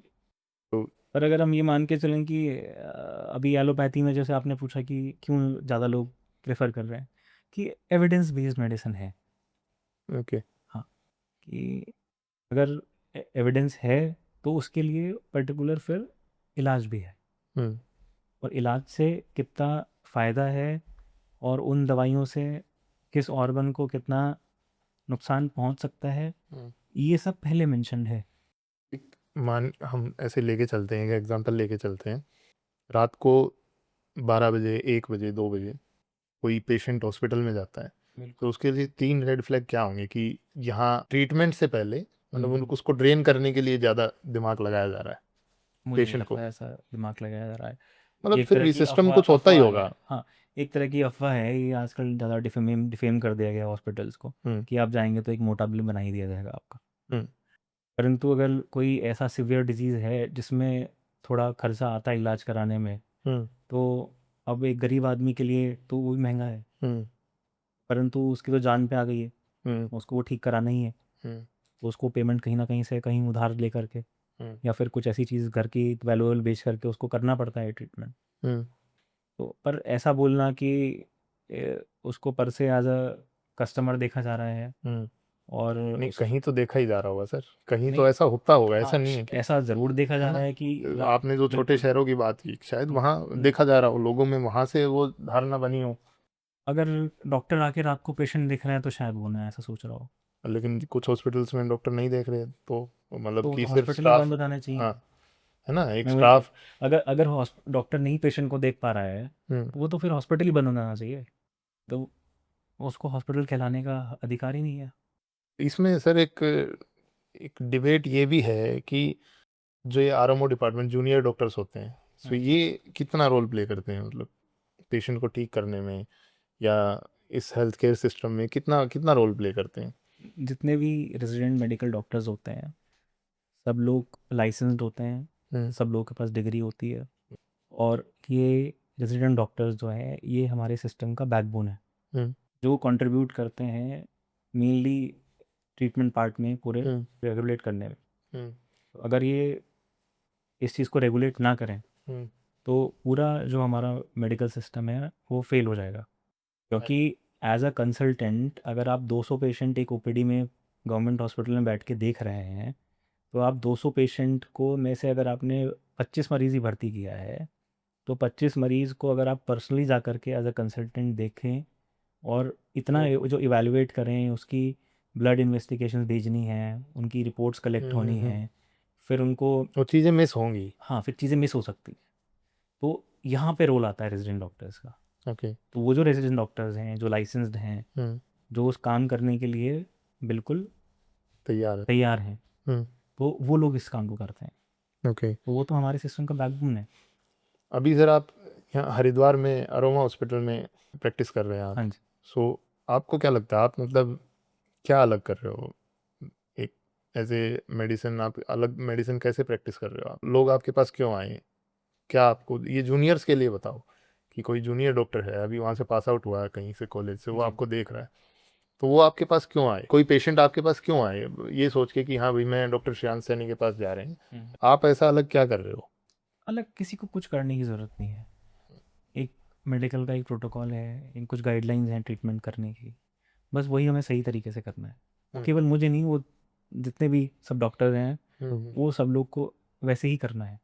तो पर अगर हम ये मान के चलें कि अभी एलोपैथी में जैसे आपने पूछा कि क्यों ज़्यादा लोग प्रेफर कर रहे हैं, कि एविडेंस बेस्ड मेडिसिन है। ओके। हाँ, कि अगर एविडेंस है तो उसके लिए पर्टिकुलर फिर इलाज भी है, हम्म और इलाज से कितना फ़ायदा है और उन दवाइयों से किस ऑर्गन को कितना नुकसान पहुंच सकता है, हम्म। ये सब पहले मेंशन्ड है। एक मान हम ऐसे लेके चलते हैं, एक एग्जांपल लेके चलते हैं, रात को 12 बजे, 1 बजे, 2 बजे कोई पेशेंट हॉस्पिटल में जाता है, बिल्कुल। तो उसके लिए 3 रेड फ्लैग क्या होंगे कि यहाँ ट्रीटमेंट से पहले मतलब हम्म, उसको ड्रेन करने के लिए ज़्यादा दिमाग लगाया जा रहा है मुझे नहीं पेशेंट को, लगता ऐसा दिमाग लगाया जा रहा है। मतलब एक फिर तरह भी की सिस्टम अफवाह कुछ होता ही अफवाह है, होगा। हाँ। एक तरह की अफवाह है, ये आजकल ज़्यादा डिफेम कर दिया गया हॉस्पिटल्स को, हम्म कि आप जाएंगे तो एक मोटा बिल बना ही दिया जाएगा आपका। हम्म परंतु अगर कोई ऐसा सिवियर डिजीज़ है जिसमें थोड़ा खर्चा आता है इलाज कराने में, हम्म तो अब एक गरीब आदमी के लिए तो वो भी महंगा है, हम्म परंतु उसकी तो जान पे आ गई है, हम्म उसको वो ठीक कराना ही है। हम्म तो उसको पेमेंट कहीं ना कहीं से कहीं उधार ले करके, हम्म या फिर कुछ ऐसी चीज़ घर की वैल्यूएबल बेच करके उसको करना पड़ता है ट्रीटमेंट। हम्म तो पर ऐसा बोलना कि उसको पर से एज अ कस्टमर देखा जा रहा है, हम्म। और नहीं, उस कहीं तो देखा ही जा रहा होगा सर, कहीं नहीं, तो ऐसा होता होगा, ऐसा हाँ, नहीं है कि, ऐसा ज़रूर देखा है जा ना? रहा है कि आपने जो छोटे बिल्कुल। शहरों की बात की, शायद हम्म, वहाँ देखा जा रहा हो, लोगों में वहाँ से वो धारणा बनी हो, अगर डॉक्टर आके रात को पेशेंट देख रहे हैं तो शायद वो ना ऐसा सोच रहा हो। लेकिन कुछ हॉस्पिटल्स में डॉक्टर नहीं देख रहे, तो मतलब तो कि सिर्फ हॉस्पिटल ही स्टाफ, बंद हो जाने चाहिए। हाँ, है ना, एक मैं स्टाफ। अगर अगर डॉक्टर नहीं पेशेंट को देख पा रहा है, हम्म। तो वो तो फिर हॉस्पिटल ही बंद हो जाना चाहिए। तो उसको हॉस्पिटल कहलाने का अधिकार ही नहीं है। इसमें सर एक एक डिबेट ये भी है कि जो ये आरएमओ डिपार्टमेंट जूनियर डॉक्टर्स होते हैं, सो हम्म, ये कितना रोल प्ले करते हैं, मतलब पेशेंट को ठीक करने में, या इस हेल्थ केयर सिस्टम में कितना कितना रोल प्ले करते हैं? जितने भी रेजिडेंट मेडिकल डॉक्टर्स होते हैं, सब लोग लाइसेंस्ड होते हैं, हम्म सब लोगों के पास डिग्री होती है, और ये रेजिडेंट डॉक्टर्स जो है ये हमारे सिस्टम का बैकबोन है, हम्म जो कंट्रीब्यूट करते हैं मेनली ट्रीटमेंट पार्ट में पूरे हम्म रेगुलेट करने में। हम्म तो अगर ये इस चीज़ को रेगुलेट ना करें, हम्म तो पूरा जो हमारा मेडिकल सिस्टम है वो फेल हो जाएगा। क्योंकि एज अ कंसल्टेंट अगर आप 200 पेशेंट एक ओपीडी में गवर्नमेंट हॉस्पिटल में बैठ के देख रहे हैं, तो आप 200 पेशेंट को में से अगर आपने 25 मरीज़ ही भर्ती किया है, तो 25 मरीज़ को अगर आप पर्सनली जा कर के एज अ कंसल्टेंट देखें, और इतना जो इवैल्यूएट करें, उसकी ब्लड इन्वेस्टिगेशंस भेजनी है, उनकी रिपोर्ट्स कलेक्ट होनी हम्म। हैं, फिर उनको, वो चीज़ें मिस होंगी। हाँ, फिर चीज़ें मिस हो सकती हैं। तो यहाँ पे रोल आता है रेजिडेंट डॉक्टर्स का। ओके। तो वो जो रेजिडेंट डॉक्टर्स हैं, जो लाइसेंस्ड हैं, हम्म। जो उस काम करने के लिए बिल्कुल तैयार है। तैयार हैं, हम्म। तो वो लोग इस काम को करते हैं। ओके। तो वो तो हमारे सिस्टम का बैकबोन है। अभी सर आप यहाँ हरिद्वार में अरोमा हॉस्पिटल में प्रैक्टिस कर रहे हैं आप, हाँ जी। सो आपको क्या लगता है, आप मतलब क्या अलग कर रहे हो? एक एज ए मेडिसिन आप अलग मेडिसिन कैसे प्रैक्टिस कर रहे हो? आप लोग आपके पास क्यों आए? क्या आपको ये जूनियर्स के लिए बताओ कि कोई जूनियर डॉक्टर है, अभी वहाँ से पास आउट हुआ है कहीं से कॉलेज से, वो जी। आपको देख रहा है, तो वो आपके पास क्यों आए? कोई पेशेंट आपके पास क्यों आए ये सोच के कि हाँ भाई मैं डॉक्टर श्रेयांश सैनी के पास जा रहे हैं, हम्म। आप ऐसा अलग क्या कर रहे हो? अलग किसी को कुछ करने की ज़रूरत नहीं है। एक मेडिकल का एक प्रोटोकॉल है, एक कुछ गाइडलाइंस हैं ट्रीटमेंट करने की, बस वही हमें सही तरीके से करना है। वो हम्म केवल मुझे नहीं, वो जितने भी सब डॉक्टर हैं, हम्म वो सब लोग को वैसे ही करना है।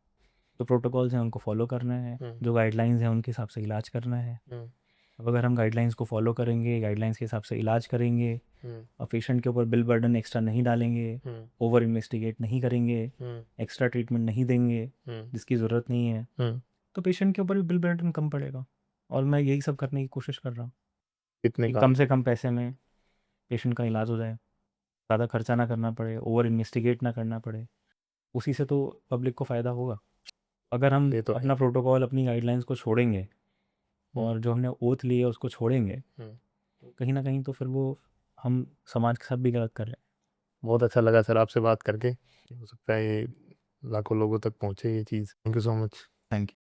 जो प्रोटोकॉल्स हैं उनको फॉलो करना है, हम्म जो गाइडलाइंस हैं उनके हिसाब से इलाज करना है। हम्म अब अगर हम गाइडलाइंस को फॉलो करेंगे, गाइडलाइंस के हिसाब से इलाज करेंगे, हम्म और पेशेंट के ऊपर बिल बर्डन एक्स्ट्रा नहीं डालेंगे, हम्म ओवर इन्वेस्टिगेट नहीं करेंगे, हम्म एक्स्ट्रा ट्रीटमेंट नहीं देंगे हम्म जिसकी ज़रूरत नहीं है, हम्म। तो पेशेंट के ऊपर भी बिल बर्डन कम पड़ेगा। और मैं यही सब करने की कोशिश कर रहा हूँ कितने कि का? कम से कम पैसे में पेशेंट का इलाज हो जाए, ज़्यादा खर्चा ना करना पड़े, ओवर इन्वेस्टिगेट ना करना पड़े। उसी से तो पब्लिक को फ़ायदा होगा। अगर हम ये तो है। अपना प्रोटोकॉल, अपनी गाइडलाइंस को छोड़ेंगे, हम्म और जो हमने ओथ ली है उसको छोड़ेंगे, हम्म। तो कहीं ना कहीं तो फिर वो हम समाज के साथ भी गलत कर रहे हैं। बहुत अच्छा लगा सर आपसे बात करके, हो सकता है ये लाखों लोगों तक पहुँचे ये चीज़। Thank you so much. Thank you.